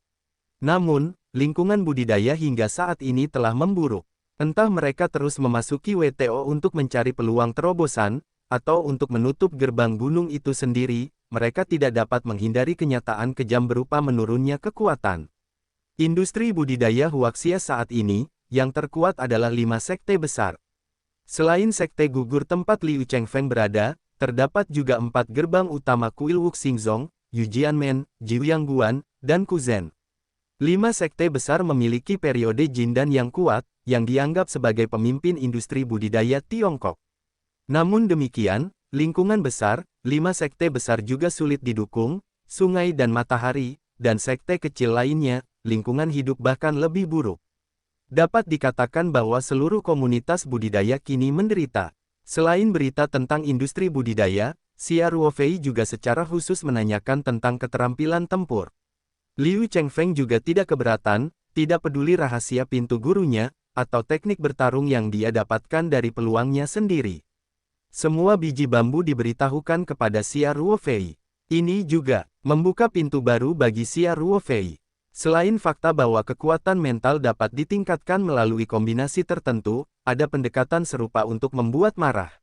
Namun, lingkungan budidaya hingga saat ini telah memburuk. Entah mereka terus memasuki WTO untuk mencari peluang terobosan, atau untuk menutup gerbang gunung itu sendiri, mereka tidak dapat menghindari kenyataan kejam berupa menurunnya kekuatan. Industri budidaya huaksia saat ini, yang terkuat adalah 5 sekte besar. Selain sekte gugur tempat Liu Chengfeng berada, terdapat juga 4 gerbang utama kuil Wuxingzong, Yujianmen, Jiuyangguan, dan Kuzhen. 5 sekte besar memiliki periode Jindan yang kuat, yang dianggap sebagai pemimpin industri budidaya Tiongkok. Namun demikian, lingkungan besar, 5 sekte besar juga sulit didukung, sungai dan matahari, dan sekte kecil lainnya, lingkungan hidup bahkan lebih buruk. Dapat dikatakan bahwa seluruh komunitas budidaya kini menderita. Selain berita tentang industri budidaya, Xia Ruofei juga secara khusus menanyakan tentang keterampilan tempur. Liu Chengfeng juga tidak keberatan, tidak peduli rahasia pintu gurunya, atau teknik bertarung yang dia dapatkan dari peluangnya sendiri. Semua biji bambu diberitahukan kepada Xia Ruofei. Ini juga membuka pintu baru bagi Xia Ruofei. Selain fakta bahwa kekuatan mental dapat ditingkatkan melalui kombinasi tertentu, ada pendekatan serupa untuk membuat marah.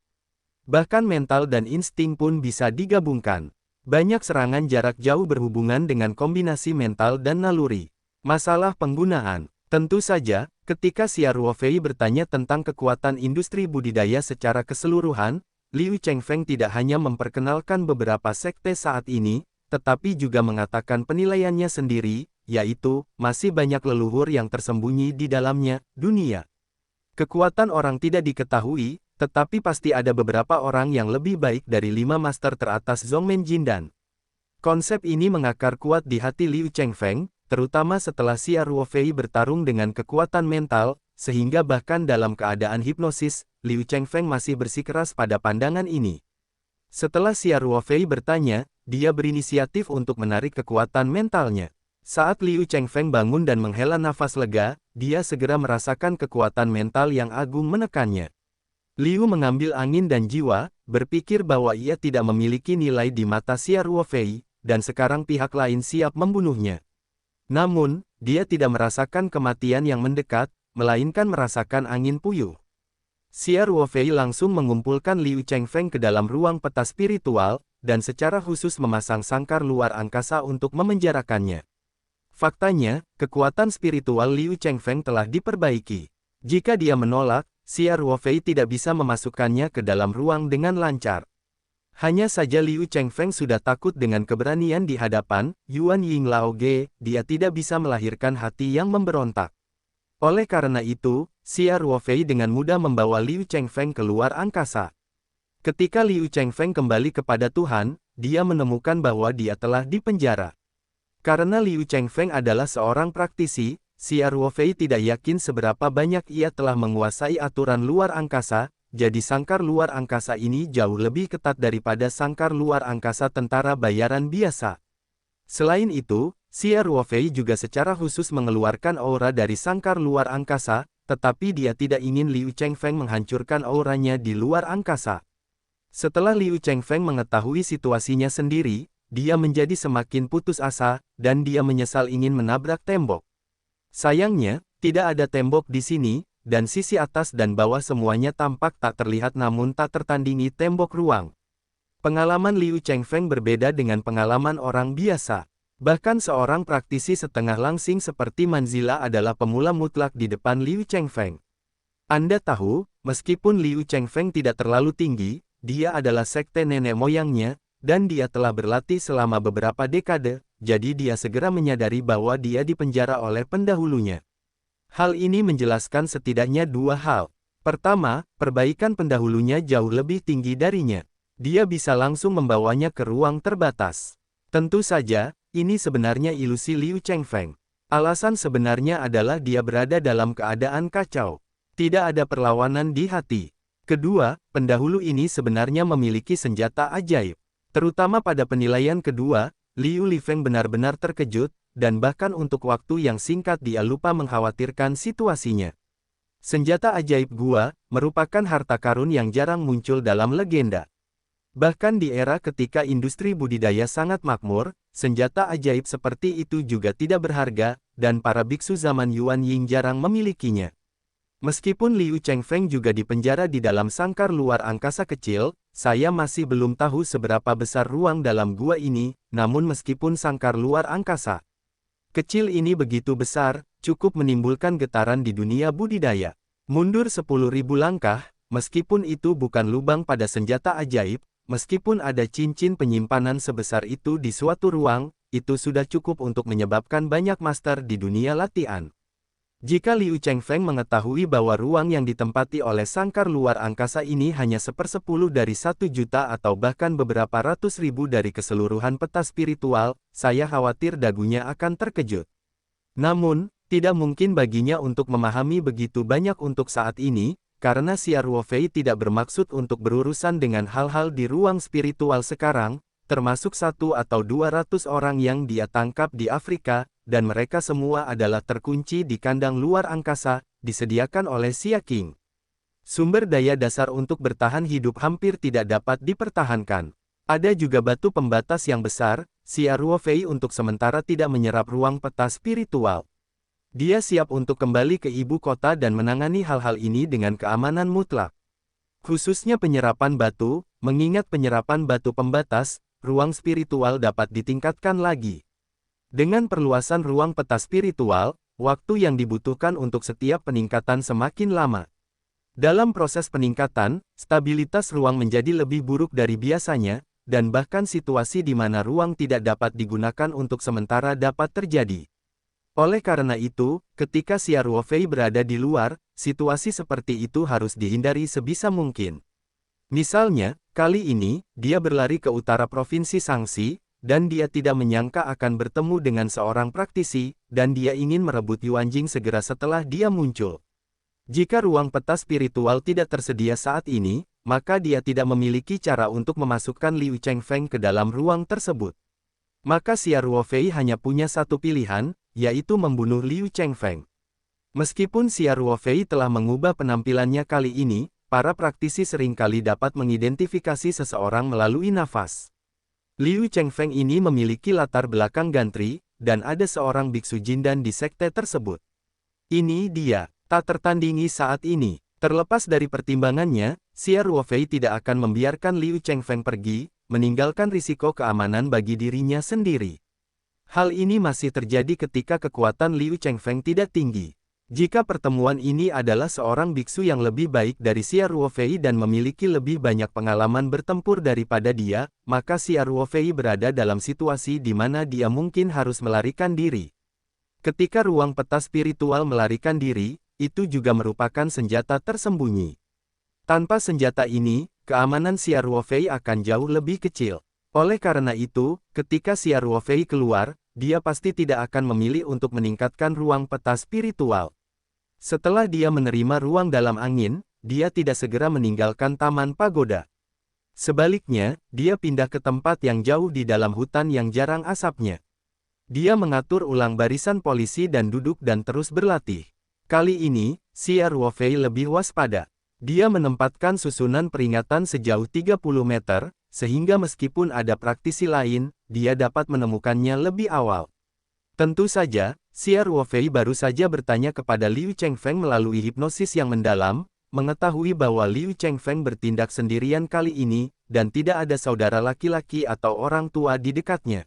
Bahkan mental dan insting pun bisa digabungkan. Banyak serangan jarak jauh berhubungan dengan kombinasi mental dan naluri. Masalah penggunaan. Tentu saja, ketika Xia Ruofei bertanya tentang kekuatan industri budidaya secara keseluruhan, Liu Chengfeng tidak hanya memperkenalkan beberapa sekte saat ini, tetapi juga mengatakan penilaiannya sendiri, yaitu, masih banyak leluhur yang tersembunyi di dalamnya, dunia. Kekuatan orang tidak diketahui, tetapi pasti ada beberapa orang yang lebih baik dari 5 master teratas Zhongmen Jindan. Konsep ini mengakar kuat di hati Liu Chengfeng, terutama setelah Xia Ruofei bertarung dengan kekuatan mental, sehingga bahkan dalam keadaan hipnosis, Liu Chengfeng masih bersikeras pada pandangan ini. Setelah Xia Ruofei bertanya, dia berinisiatif untuk menarik kekuatan mentalnya. Saat Liu Chengfeng bangun dan menghela nafas lega, dia segera merasakan kekuatan mental yang agung menekannya. Liu mengambil angin dan jiwa, berpikir bahwa ia tidak memiliki nilai di mata Xia Ruofei, dan sekarang pihak lain siap membunuhnya. Namun, dia tidak merasakan kematian yang mendekat, melainkan merasakan angin puyuh. Xia Ruofei langsung mengumpulkan Liu Chengfeng ke dalam ruang peta spiritual, dan secara khusus memasang sangkar luar angkasa untuk memenjarakannya. Faktanya, kekuatan spiritual Liu Chengfeng telah diperbaiki. Jika dia menolak, Xia Ruofei tidak bisa memasukkannya ke dalam ruang dengan lancar. Hanya saja Liu Chengfeng sudah takut dengan keberanian di hadapan Yuan Yinglaoge, dia tidak bisa melahirkan hati yang memberontak. Oleh karena itu, Xia Ruofei dengan mudah membawa Liu Chengfeng keluar angkasa. Ketika Liu Chengfeng kembali kepada Tuhan, dia menemukan bahwa dia telah dipenjara. Karena Liu Chengfeng adalah seorang praktisi, Xia Ruofei tidak yakin seberapa banyak ia telah menguasai aturan luar angkasa, jadi sangkar luar angkasa ini jauh lebih ketat daripada sangkar luar angkasa tentara bayaran biasa. Selain itu, Xia Ruofei juga secara khusus mengeluarkan aura dari sangkar luar angkasa, tetapi dia tidak ingin Liu Chengfeng menghancurkan auranya di luar angkasa. Setelah Liu Chengfeng mengetahui situasinya sendiri, dia menjadi semakin putus asa, dan dia menyesal ingin menabrak tembok. Sayangnya, tidak ada tembok di sini, dan sisi atas dan bawah semuanya tampak tak terlihat namun tak tertandingi tembok ruang. Pengalaman Liu Chengfeng berbeda dengan pengalaman orang biasa. Bahkan seorang praktisi setengah langsing seperti Manzila adalah pemula mutlak di depan Liu Chengfeng. Anda tahu, meskipun Liu Chengfeng tidak terlalu tinggi, dia adalah sekte nenek moyangnya, dan dia telah berlatih selama beberapa dekade, jadi dia segera menyadari bahwa dia dipenjara oleh pendahulunya. Hal ini menjelaskan setidaknya 2 hal. Pertama, perbaikan pendahulunya jauh lebih tinggi darinya. Dia bisa langsung membawanya ke ruang terbatas. Tentu saja, ini sebenarnya ilusi Liu Chengfeng. Alasan sebenarnya adalah dia berada dalam keadaan kacau. Tidak ada perlawanan di hati. Kedua, pendahulu ini sebenarnya memiliki senjata ajaib. Terutama pada penilaian kedua, Liu Lifeng benar-benar terkejut, dan bahkan untuk waktu yang singkat dia lupa mengkhawatirkan situasinya. Senjata ajaib gua, merupakan harta karun yang jarang muncul dalam legenda. Bahkan di era ketika industri budidaya sangat makmur, senjata ajaib seperti itu juga tidak berharga, dan para biksu zaman Yuan Ying jarang memilikinya. Meskipun Liu Chengfeng juga dipenjara di dalam sangkar luar angkasa kecil, saya masih belum tahu seberapa besar ruang dalam gua ini, namun meskipun sangkar luar angkasa kecil ini begitu besar, cukup menimbulkan getaran di dunia budidaya. Mundur 10.000 langkah, meskipun itu bukan lubang pada senjata ajaib, meskipun ada cincin penyimpanan sebesar itu di suatu ruang, itu sudah cukup untuk menyebabkan banyak master di dunia latihan. Jika Liu Chengfeng mengetahui bahwa ruang yang ditempati oleh sangkar luar angkasa ini hanya 1/10 dari 1 juta atau bahkan beberapa ratus ribu dari keseluruhan peta spiritual, saya khawatir dagunya akan terkejut. Namun, tidak mungkin baginya untuk memahami begitu banyak untuk saat ini, karena Xia Ruofei tidak bermaksud untuk berurusan dengan hal-hal di ruang spiritual sekarang, termasuk 1 atau 200 orang yang dia tangkap di Afrika, dan mereka semua adalah terkunci di kandang luar angkasa, disediakan oleh Xia King. Sumber daya dasar untuk bertahan hidup hampir tidak dapat dipertahankan. Ada juga batu pembatas yang besar, Xia Ruofei untuk sementara tidak menyerap ruang peta spiritual. Dia siap untuk kembali ke ibu kota dan menangani hal-hal ini dengan keamanan mutlak. Khususnya penyerapan batu, mengingat penyerapan batu pembatas, ruang spiritual dapat ditingkatkan lagi. Dengan perluasan ruang peta spiritual, waktu yang dibutuhkan untuk setiap peningkatan semakin lama. Dalam proses peningkatan, stabilitas ruang menjadi lebih buruk dari biasanya, dan bahkan situasi di mana ruang tidak dapat digunakan untuk sementara dapat terjadi. Oleh karena itu, ketika Xia Ruofei berada di luar, situasi seperti itu harus dihindari sebisa mungkin. Misalnya, kali ini, dia berlari ke utara provinsi Shangxi, dan dia tidak menyangka akan bertemu dengan seorang praktisi, dan dia ingin merebut Yuanjing segera setelah dia muncul. Jika ruang peta spiritual tidak tersedia saat ini, maka dia tidak memiliki cara untuk memasukkan Liu Chengfeng ke dalam ruang tersebut. Maka Xia Ruofei hanya punya satu pilihan, yaitu membunuh Liu Chengfeng. Meskipun Xia Ruofei telah mengubah penampilannya kali ini, para praktisi seringkali dapat mengidentifikasi seseorang melalui nafas. Liu Chengfeng ini memiliki latar belakang gantri, dan ada seorang biksu Jindan di sekte tersebut. Ini dia, tak tertandingi saat ini. Terlepas dari pertimbangannya, Xia Ruofei tidak akan membiarkan Liu Chengfeng pergi, meninggalkan risiko keamanan bagi dirinya sendiri. Hal ini masih terjadi ketika kekuatan Liu Chengfeng tidak tinggi. Jika pertemuan ini adalah seorang biksu yang lebih baik dari Xia Ruofei dan memiliki lebih banyak pengalaman bertempur daripada dia, maka Xia Ruofei berada dalam situasi di mana dia mungkin harus melarikan diri. Ketika ruang peta spiritual melarikan diri, itu juga merupakan senjata tersembunyi. Tanpa senjata ini, keamanan Xia Ruofei akan jauh lebih kecil. Oleh karena itu, ketika Xia Ruofei keluar, dia pasti tidak akan memilih untuk meningkatkan ruang peta spiritual. Setelah dia menerima ruang dalam angin, dia tidak segera meninggalkan Taman Pagoda. Sebaliknya, dia pindah ke tempat yang jauh di dalam hutan yang jarang asapnya. Dia mengatur ulang barisan polisi dan duduk dan terus berlatih. Kali ini, Xia Ruofei lebih waspada. Dia menempatkan susunan peringatan sejauh 30 meter, sehingga meskipun ada praktisi lain, dia dapat menemukannya lebih awal. Tentu saja, Xia Ruofei baru saja bertanya kepada Liu Chengfeng melalui hipnosis yang mendalam, mengetahui bahwa Liu Chengfeng bertindak sendirian kali ini, dan tidak ada saudara laki-laki atau orang tua di dekatnya.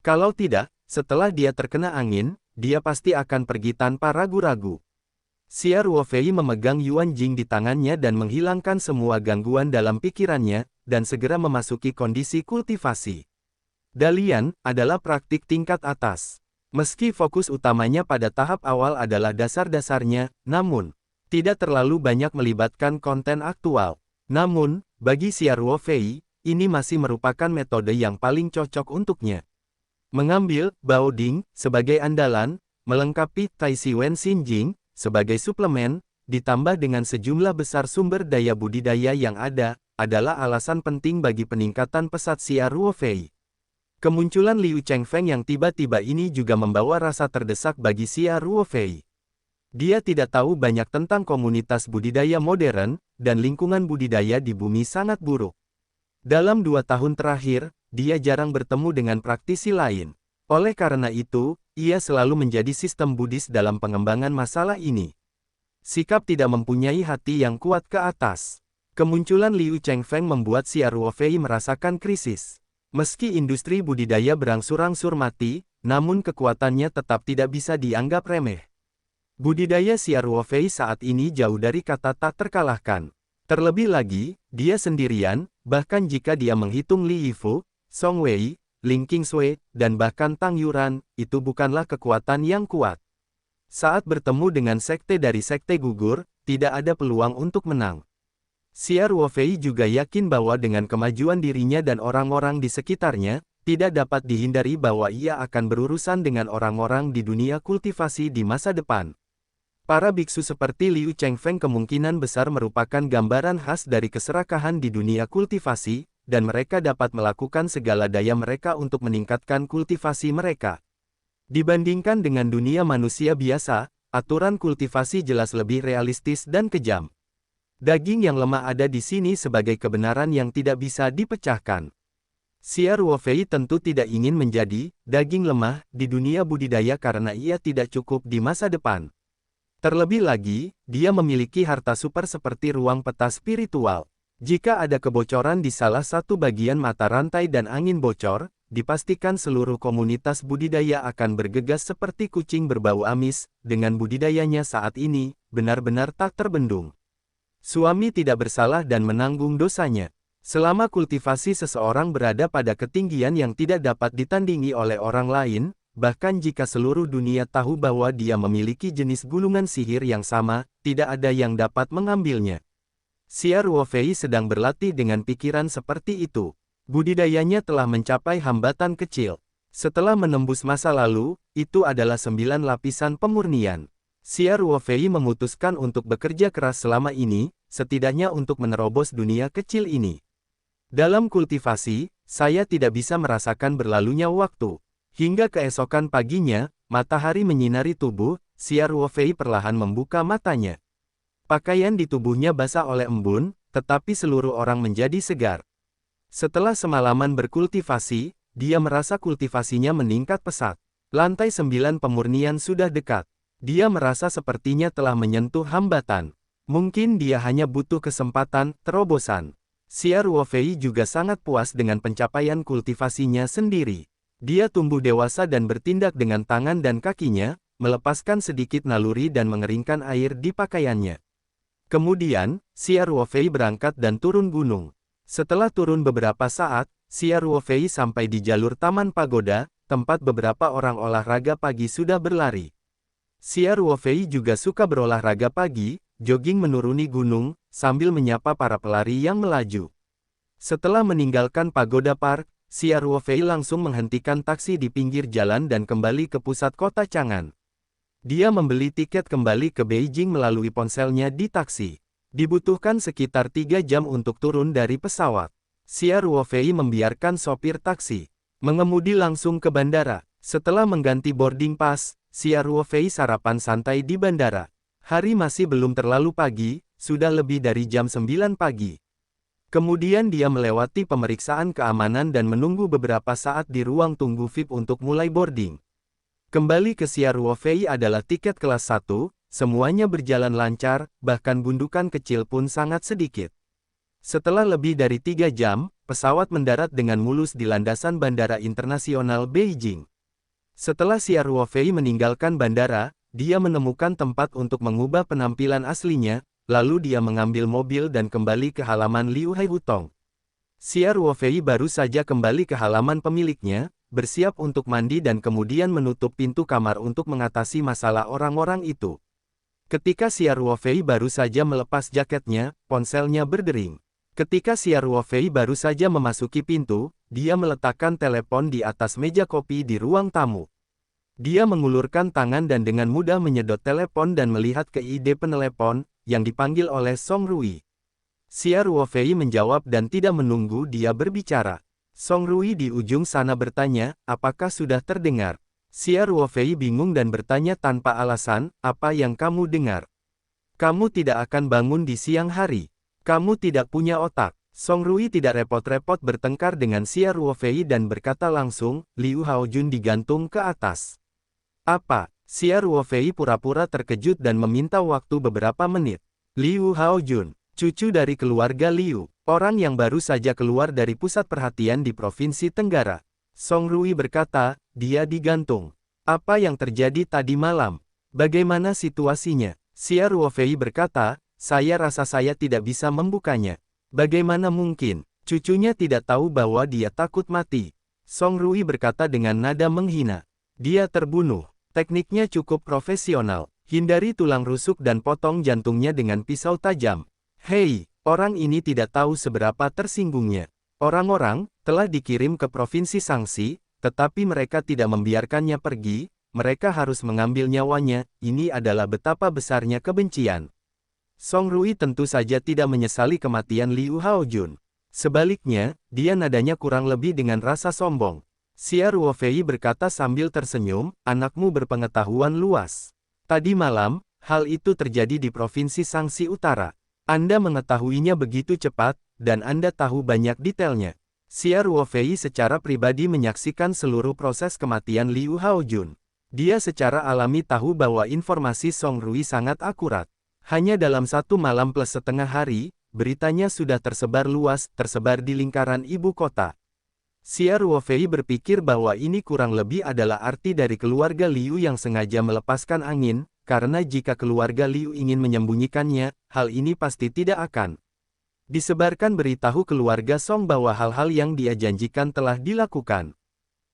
Kalau tidak, setelah dia terkena angin, dia pasti akan pergi tanpa ragu-ragu. Xia Ruofei memegang Yuanjing di tangannya dan menghilangkan semua gangguan dalam pikirannya, dan segera memasuki kondisi kultivasi. Dalian adalah praktik tingkat atas. Meski fokus utamanya pada tahap awal adalah dasar-dasarnya, namun tidak terlalu banyak melibatkan konten aktual. Namun, bagi Xia Ruofei, ini masih merupakan metode yang paling cocok untuknya. Mengambil Bao Ding sebagai andalan, melengkapi Tai Si Wen Xinjing sebagai suplemen, ditambah dengan sejumlah besar sumber daya budidaya yang ada, adalah alasan penting bagi peningkatan pesat Xia Ruofei. Kemunculan Liu Chengfeng yang tiba-tiba ini juga membawa rasa terdesak bagi Xia Ruofei. Dia tidak tahu banyak tentang komunitas budidaya modern, dan lingkungan budidaya di bumi sangat buruk. Dalam 2 tahun terakhir, dia jarang bertemu dengan praktisi lain. Oleh karena itu, ia selalu menjadi sistem Buddhis dalam pengembangan masalah ini. Sikap tidak mempunyai hati yang kuat ke atas. Kemunculan Liu Chengfeng membuat Xia Ruofei merasakan krisis. Meski industri budidaya berangsur-angsur mati, namun kekuatannya tetap tidak bisa dianggap remeh. Budidaya Xia Ruofei saat ini jauh dari kata tak terkalahkan. Terlebih lagi, dia sendirian, bahkan jika dia menghitung Li Yifu, Song Wei, Ling Qingshui, dan bahkan Tang Yuran, itu bukanlah kekuatan yang kuat. Saat bertemu dengan sekte dari sekte gugur, tidak ada peluang untuk menang. Xia Ruofei juga yakin bahwa dengan kemajuan dirinya dan orang-orang di sekitarnya, tidak dapat dihindari bahwa ia akan berurusan dengan orang-orang di dunia kultivasi di masa depan. Para biksu seperti Liu Chengfeng kemungkinan besar merupakan gambaran khas dari keserakahan di dunia kultivasi, dan mereka dapat melakukan segala daya mereka untuk meningkatkan kultivasi mereka. Dibandingkan dengan dunia manusia biasa, aturan kultivasi jelas lebih realistis dan kejam. Daging yang lemah ada di sini sebagai kebenaran yang tidak bisa dipecahkan. Xia Ruofei tentu tidak ingin menjadi daging lemah di dunia budidaya karena ia tidak cukup di masa depan. Terlebih lagi, dia memiliki harta super seperti ruang peta spiritual. Jika ada kebocoran di salah satu bagian mata rantai dan angin bocor, dipastikan seluruh komunitas budidaya akan bergegas seperti kucing berbau amis. Dengan budidayanya saat ini, benar-benar tak terbendung. Suami tidak bersalah dan menanggung dosanya. Selama kultivasi seseorang berada pada ketinggian yang tidak dapat ditandingi oleh orang lain, bahkan jika seluruh dunia tahu bahwa dia memiliki jenis gulungan sihir yang sama, tidak ada yang dapat mengambilnya. Xia Ruofei sedang berlatih dengan pikiran seperti itu. Budidayanya telah mencapai hambatan kecil. Setelah menembus masa lalu, itu adalah 9 lapisan pemurnian. Xia Ruofei memutuskan untuk bekerja keras selama ini, setidaknya untuk menerobos dunia kecil ini. Dalam kultivasi, saya tidak bisa merasakan berlalunya waktu. Hingga keesokan paginya, matahari menyinari tubuh, Xia Ruofei perlahan membuka matanya. Pakaian di tubuhnya basah oleh embun, tetapi seluruh orang menjadi segar. Setelah semalaman berkultivasi, dia merasa kultivasinya meningkat pesat. Lantai 9 pemurnian sudah dekat. Dia merasa sepertinya telah menyentuh hambatan. Mungkin dia hanya butuh kesempatan, terobosan. Xia Ruofei juga sangat puas dengan pencapaian kultivasinya sendiri. Dia tumbuh dewasa dan bertindak dengan tangan dan kakinya, melepaskan sedikit naluri dan mengeringkan air di pakaiannya. Kemudian, Xia Ruofei berangkat dan turun gunung. Setelah turun beberapa saat, Xia Ruofei sampai di jalur Taman Pagoda, tempat beberapa orang olahraga pagi sudah berlari. Xia Ruofei juga suka berolahraga pagi, jogging menuruni gunung, sambil menyapa para pelari yang melaju. Setelah meninggalkan Pagoda Park, Xia Ruofei langsung menghentikan taksi di pinggir jalan dan kembali ke pusat kota Chang'an. Dia membeli tiket kembali ke Beijing melalui ponselnya di taksi. Dibutuhkan sekitar 3 jam untuk turun dari pesawat. Xia Ruofei membiarkan sopir taksi mengemudi langsung ke bandara. Setelah mengganti boarding pass, Xia Ruofei sarapan santai di bandara. Hari masih belum terlalu pagi, sudah lebih dari jam 9 pagi. Kemudian dia melewati pemeriksaan keamanan dan menunggu beberapa saat di ruang tunggu VIP untuk mulai boarding. Kembali ke Xia Ruofei adalah tiket kelas 1, semuanya berjalan lancar, bahkan gundukan kecil pun sangat sedikit. Setelah lebih dari 3 jam, pesawat mendarat dengan mulus di landasan Bandara Internasional Beijing. Setelah Xia Ruofei meninggalkan bandara, dia menemukan tempat untuk mengubah penampilan aslinya, lalu dia mengambil mobil dan kembali ke halaman Liu Haihutong. Xia Ruofei baru saja kembali ke halaman pemiliknya, bersiap untuk mandi dan kemudian menutup pintu kamar untuk mengatasi masalah orang-orang itu. Ketika Xia Ruofei baru saja melepas jaketnya, ponselnya berdering. Ketika Xia Ruofei baru saja memasuki pintu, dia meletakkan telepon di atas meja kopi di ruang tamu. Dia mengulurkan tangan dan dengan mudah menyedot telepon dan melihat ke ID penelepon, yang dipanggil oleh Song Rui. Xia Ruofei menjawab dan tidak menunggu dia berbicara. Song Rui di ujung sana bertanya, apakah sudah terdengar? Xia Ruofei bingung dan bertanya tanpa alasan, apa yang kamu dengar? Kamu tidak akan bangun di siang hari. Kamu tidak punya otak. Song Rui tidak repot-repot bertengkar dengan Xia Ruofei dan berkata langsung, Liu Haojun digantung ke atas. Apa? Xia Ruofei pura-pura terkejut dan meminta waktu beberapa menit. Liu Haojun. Cucu dari keluarga Liu, orang yang baru saja keluar dari pusat perhatian di Provinsi Tenggara. Song Rui berkata, dia digantung. Apa yang terjadi tadi malam? Bagaimana situasinya? Xia Ruofei berkata, saya rasa saya tidak bisa membukanya. Bagaimana mungkin? Cucunya tidak tahu bahwa dia takut mati. Song Rui berkata dengan nada menghina. Dia terbunuh. Tekniknya cukup profesional. Hindari tulang rusuk dan potong jantungnya dengan pisau tajam. Hei, orang ini tidak tahu seberapa tersinggungnya. Orang-orang telah dikirim ke Provinsi Sangxi, tetapi mereka tidak membiarkannya pergi, mereka harus mengambil nyawanya, ini adalah betapa besarnya kebencian. Song Rui tentu saja tidak menyesali kematian Liu Haojun. Sebaliknya, dia nadanya kurang lebih dengan rasa sombong. Xia Ruofei berkata sambil tersenyum, anakmu berpengetahuan luas. Tadi malam, hal itu terjadi di Provinsi Sangxi Utara. Anda mengetahuinya begitu cepat, dan Anda tahu banyak detailnya. Xia Ruofei secara pribadi menyaksikan seluruh proses kematian Liu Haojun. Dia secara alami tahu bahwa informasi Song Rui sangat akurat. Hanya dalam satu malam plus setengah hari, beritanya sudah tersebar luas, tersebar di lingkaran ibu kota. Xia Ruofei berpikir bahwa ini kurang lebih adalah arti dari keluarga Liu yang sengaja melepaskan angin, karena jika keluarga Liu ingin menyembunyikannya, hal ini pasti tidak akan disebarkan beritahu keluarga Song bahwa hal-hal yang dia janjikan telah dilakukan.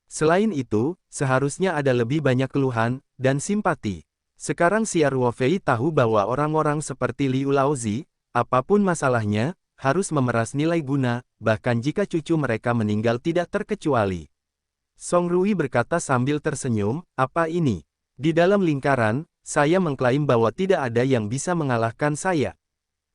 Selain itu, seharusnya ada lebih banyak keluhan dan simpati. Sekarang Xia Ruofei tahu bahwa orang-orang seperti Liu Laozi, apapun masalahnya, harus memeras nilai guna, bahkan jika cucu mereka meninggal tidak terkecuali. Song Rui berkata sambil tersenyum, apa ini? Di dalam lingkaran, saya mengklaim bahwa tidak ada yang bisa mengalahkan saya.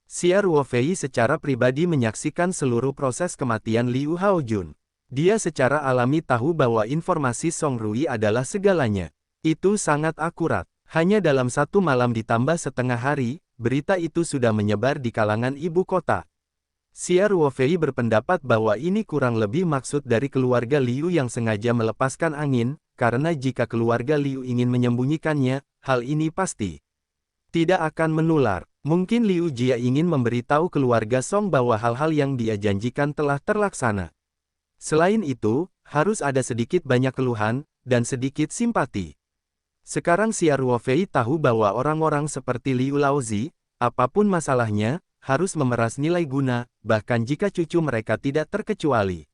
Xia Ruofei secara pribadi menyaksikan seluruh proses kematian Liu Haojun. Dia secara alami tahu bahwa informasi Song Rui adalah segalanya. Itu sangat akurat. Hanya dalam satu malam ditambah setengah hari, berita itu sudah menyebar di kalangan ibu kota. Xia Ruofei berpendapat bahwa ini kurang lebih maksud dari keluarga Liu yang sengaja melepaskan angin, karena jika keluarga Liu ingin menyembunyikannya, hal ini pasti tidak akan menular. Mungkin Liu Jia ingin memberitahu keluarga Song bahwa hal-hal yang dia janjikan telah terlaksana. Selain itu, harus ada sedikit banyak keluhan, dan sedikit simpati. Sekarang Xia Ruofei tahu bahwa orang-orang seperti Liu Laozi, apapun masalahnya, harus memeras nilai guna, bahkan jika cucu mereka tidak terkecuali.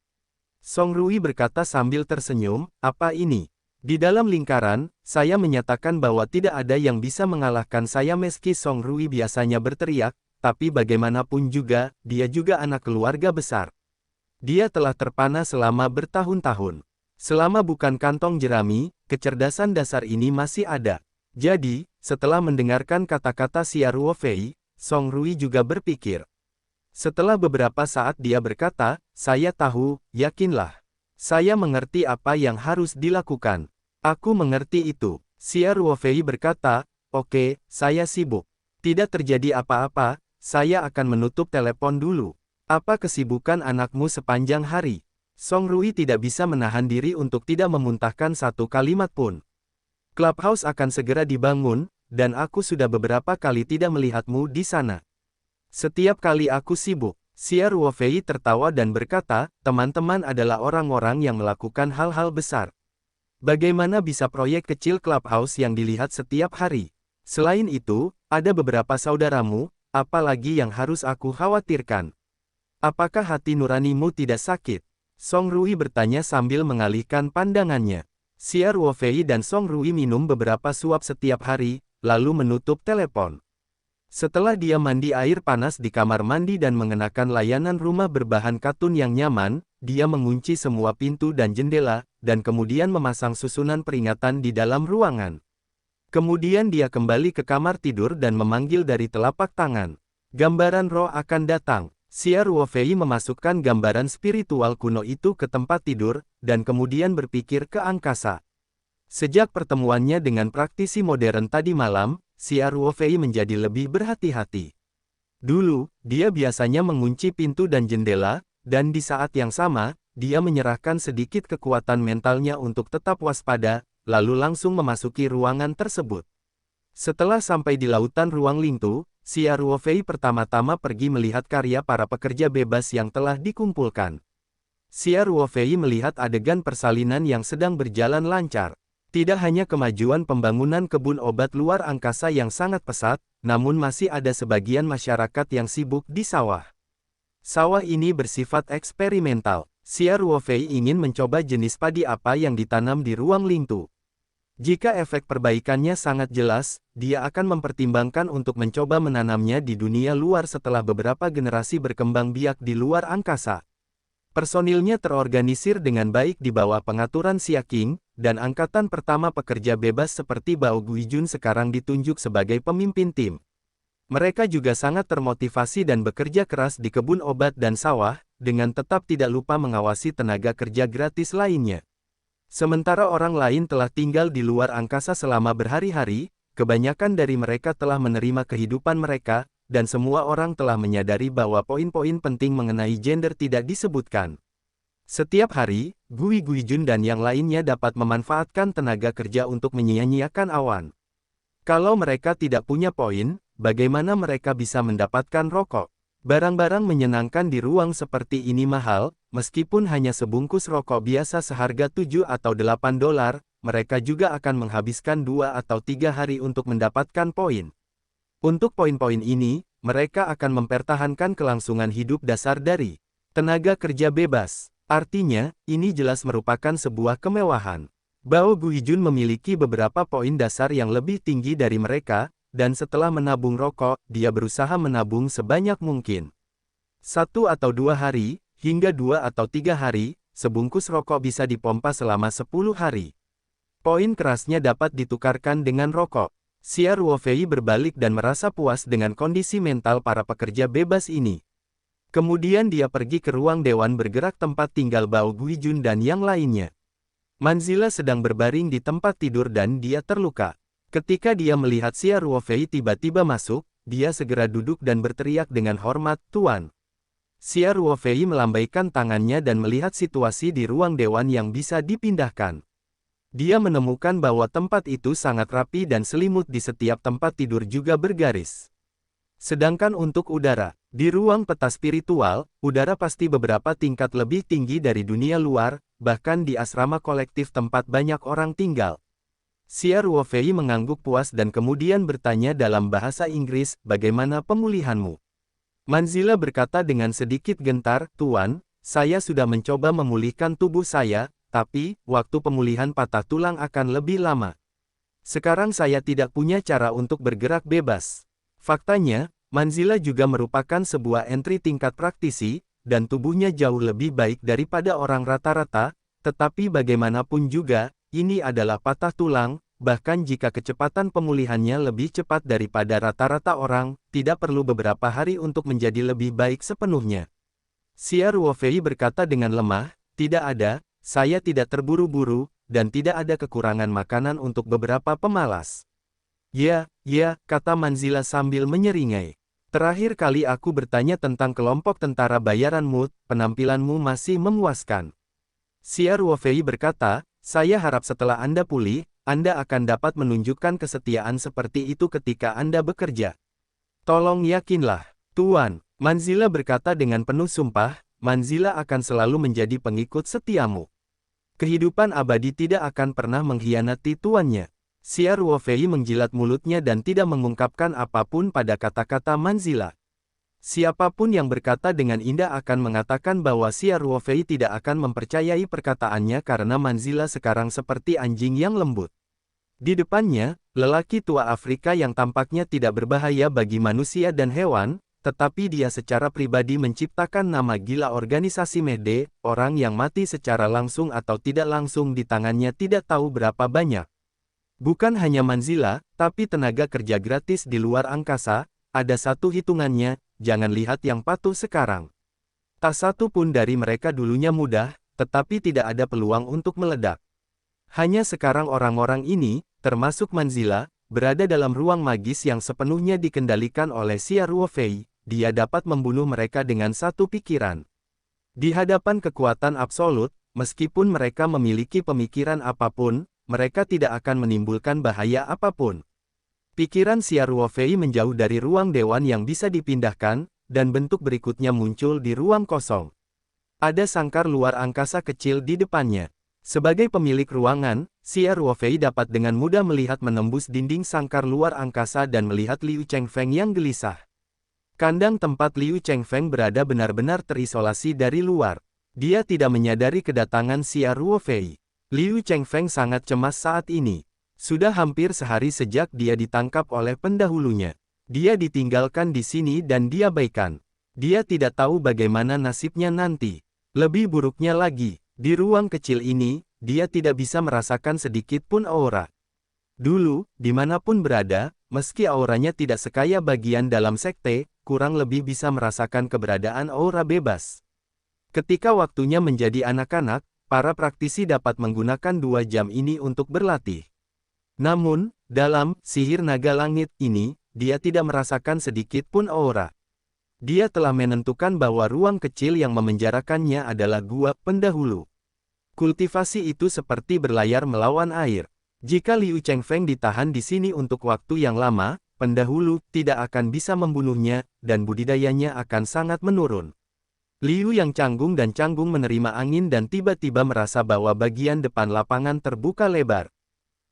Song Rui berkata sambil tersenyum, apa ini? Di dalam lingkaran, saya menyatakan bahwa tidak ada yang bisa mengalahkan saya meski Song Rui biasanya berteriak, tapi bagaimanapun juga, dia juga anak keluarga besar. Dia telah terpana selama bertahun-tahun. Selama bukan kantong jerami, kecerdasan dasar ini masih ada. Jadi, setelah mendengarkan kata-kata Xia Ruofei, Song Rui juga berpikir. Setelah beberapa saat dia berkata, saya tahu, yakinlah. Saya mengerti apa yang harus dilakukan. Aku mengerti itu. Xia Ruofei berkata, oke, saya sibuk. Tidak terjadi apa-apa, saya akan menutup telepon dulu. Apa kesibukan anakmu sepanjang hari? Song Rui tidak bisa menahan diri untuk tidak memuntahkan satu kalimat pun. Clubhouse akan segera dibangun, dan aku sudah beberapa kali tidak melihatmu di sana. Setiap kali aku sibuk. Xia Ruofei tertawa dan berkata, teman-teman adalah orang-orang yang melakukan hal-hal besar. Bagaimana bisa proyek kecil Clubhouse yang dilihat setiap hari? Selain itu, ada beberapa saudaramu, apalagi yang harus aku khawatirkan. Apakah hati nuranimu tidak sakit? Song Rui bertanya sambil mengalihkan pandangannya. Xia Ruofei dan Song Rui minum beberapa suap setiap hari, lalu menutup telepon. Setelah dia mandi air panas di kamar mandi dan mengenakan layanan rumah berbahan katun yang nyaman, dia mengunci semua pintu dan jendela, dan kemudian memasang susunan peringatan di dalam ruangan. Kemudian dia kembali ke kamar tidur dan memanggil dari telapak tangan. Gambaran roh akan datang. Xia Ruofei memasukkan gambaran spiritual kuno itu ke tempat tidur, dan kemudian berpikir ke angkasa. Sejak pertemuannya dengan praktisi modern tadi malam, Xia Ruofei menjadi lebih berhati-hati. Dulu, dia biasanya mengunci pintu dan jendela, dan di saat yang sama, dia menyerahkan sedikit kekuatan mentalnya untuk tetap waspada, lalu langsung memasuki ruangan tersebut. Setelah sampai di lautan ruang Lingtu, Xia Ruofei pertama-tama pergi melihat karya para pekerja bebas yang telah dikumpulkan. Xia Ruofei melihat adegan persalinan yang sedang berjalan lancar. Tidak hanya kemajuan pembangunan kebun obat luar angkasa yang sangat pesat, namun masih ada sebagian masyarakat yang sibuk di sawah. Sawah ini bersifat eksperimental. Xia Ruofei ingin mencoba jenis padi apa yang ditanam di ruang Lingtu. Jika efek perbaikannya sangat jelas, dia akan mempertimbangkan untuk mencoba menanamnya di dunia luar setelah beberapa generasi berkembang biak di luar angkasa. Personilnya terorganisir dengan baik di bawah pengaturan Xia Qing, dan angkatan pertama pekerja bebas seperti Bao Guijun sekarang ditunjuk sebagai pemimpin tim. Mereka juga sangat termotivasi dan bekerja keras di kebun obat dan sawah, dengan tetap tidak lupa mengawasi tenaga kerja gratis lainnya. Sementara orang lain telah tinggal di luar angkasa selama berhari-hari, kebanyakan dari mereka telah menerima kehidupan mereka, dan semua orang telah menyadari bahwa poin-poin penting mengenai gender tidak disebutkan. Setiap hari, Gui Guijun dan yang lainnya dapat memanfaatkan tenaga kerja untuk menyia-nyiakan awan. Kalau mereka tidak punya poin, bagaimana mereka bisa mendapatkan rokok? Barang-barang menyenangkan di ruang seperti ini mahal, meskipun hanya sebungkus rokok biasa seharga 7 atau 8 dolar, mereka juga akan menghabiskan 2 atau 3 hari untuk mendapatkan poin. Untuk poin-poin ini, mereka akan mempertahankan kelangsungan hidup dasar dari tenaga kerja bebas. Artinya, ini jelas merupakan sebuah kemewahan. Bao Guijun memiliki beberapa poin dasar yang lebih tinggi dari mereka, dan setelah menabung rokok, dia berusaha menabung sebanyak mungkin. 1 atau 2 hari, hingga 2 atau 3 hari, sebungkus rokok bisa dipompa selama 10 hari. Poin kerasnya dapat ditukarkan dengan rokok. Xia Ruofei berbalik dan merasa puas dengan kondisi mental para pekerja bebas ini. Kemudian dia pergi ke ruang dewan bergerak tempat tinggal Bao Guijun dan yang lainnya. Manzila sedang berbaring di tempat tidur dan dia terluka. Ketika dia melihat Xia Ruofei tiba-tiba masuk, dia segera duduk dan berteriak dengan hormat, "Tuan." Xia Ruofei melambaikan tangannya dan melihat situasi di ruang dewan yang bisa dipindahkan. Dia menemukan bahwa tempat itu sangat rapi dan selimut di setiap tempat tidur juga bergaris. Sedangkan untuk udara, di ruang peta spiritual, udara pasti beberapa tingkat lebih tinggi dari dunia luar, bahkan di asrama kolektif tempat banyak orang tinggal. Xia Ruofei mengangguk puas dan kemudian bertanya dalam bahasa Inggris, "Bagaimana pemulihanmu?" Manzila berkata dengan sedikit gentar, "Tuan, saya sudah mencoba memulihkan tubuh saya, tapi, waktu pemulihan patah tulang akan lebih lama. Sekarang saya tidak punya cara untuk bergerak bebas." Faktanya, Manzila juga merupakan sebuah entry tingkat praktisi, dan tubuhnya jauh lebih baik daripada orang rata-rata, tetapi bagaimanapun juga, ini adalah patah tulang, bahkan jika kecepatan pemulihannya lebih cepat daripada rata-rata orang, tidak perlu beberapa hari untuk menjadi lebih baik sepenuhnya. Xia Ruofei berkata dengan lemah, "Tidak ada, saya tidak terburu-buru, dan tidak ada kekurangan makanan untuk beberapa pemalas." "Ya, ya," kata Manzila sambil menyeringai. "Terakhir kali aku bertanya tentang kelompok tentara bayaranmu, penampilanmu masih memuaskan." Xia Ruofei berkata, "Saya harap setelah Anda pulih, Anda akan dapat menunjukkan kesetiaan seperti itu ketika Anda bekerja." "Tolong yakinlah, Tuan," Manzila berkata dengan penuh sumpah, "Manzila akan selalu menjadi pengikut setiamu. Kehidupan abadi tidak akan pernah mengkhianati tuannya." Xia Ruofei menjilat mulutnya dan tidak mengungkapkan apapun pada kata-kata Manzila. Siapapun yang berkata dengan indah akan mengatakan bahwa Xia Ruofei tidak akan mempercayai perkataannya karena Manzila sekarang seperti anjing yang lembut. Di depannya, lelaki tua Afrika yang tampaknya tidak berbahaya bagi manusia dan hewan, tetapi dia secara pribadi menciptakan nama gila organisasi Mehde, orang yang mati secara langsung atau tidak langsung di tangannya tidak tahu berapa banyak. Bukan hanya Manzila, tapi tenaga kerja gratis di luar angkasa, ada satu hitungannya, jangan lihat yang patuh sekarang. Tak satu pun dari mereka dulunya mudah, tetapi tidak ada peluang untuk meledak. Hanya sekarang orang-orang ini, termasuk Manzila, berada dalam ruang magis yang sepenuhnya dikendalikan oleh Xia Ruofei, dia dapat membunuh mereka dengan satu pikiran. Di hadapan kekuatan absolut, meskipun mereka memiliki pemikiran apapun, mereka tidak akan menimbulkan bahaya apapun. Pikiran Xia Ruofei menjauh dari ruang dewan yang bisa dipindahkan, dan bentuk berikutnya muncul di ruang kosong. Ada sangkar luar angkasa kecil di depannya. Sebagai pemilik ruangan, Xia Ruofei dapat dengan mudah melihat menembus dinding sangkar luar angkasa dan melihat Liu Chengfeng yang gelisah. Kandang tempat Liu Chengfeng berada benar-benar terisolasi dari luar. Dia tidak menyadari kedatangan Xia Ruofei. Liu Chengfeng sangat cemas saat ini. Sudah hampir sehari sejak dia ditangkap oleh pendahulunya. Dia ditinggalkan di sini dan diabaikan. Dia tidak tahu bagaimana nasibnya nanti. Lebih buruknya lagi, di ruang kecil ini, dia tidak bisa merasakan sedikit pun aura. Dulu, dimanapun berada, meski auranya tidak sekaya bagian dalam sekte, kurang lebih bisa merasakan keberadaan aura bebas. Ketika waktunya menjadi anak-anak, para praktisi dapat menggunakan 2 jam ini untuk berlatih. Namun, dalam sihir naga langit ini, dia tidak merasakan sedikit pun aura. Dia telah menentukan bahwa ruang kecil yang memenjarakannya adalah gua pendahulu. Kultivasi itu seperti berlayar melawan air. Jika Liu Chengfeng ditahan di sini untuk waktu yang lama, pendahulu tidak akan bisa membunuhnya, dan budidayanya akan sangat menurun. Liu yang canggung dan canggung menerima angin dan tiba-tiba merasa bahwa bagian depan lapangan terbuka lebar.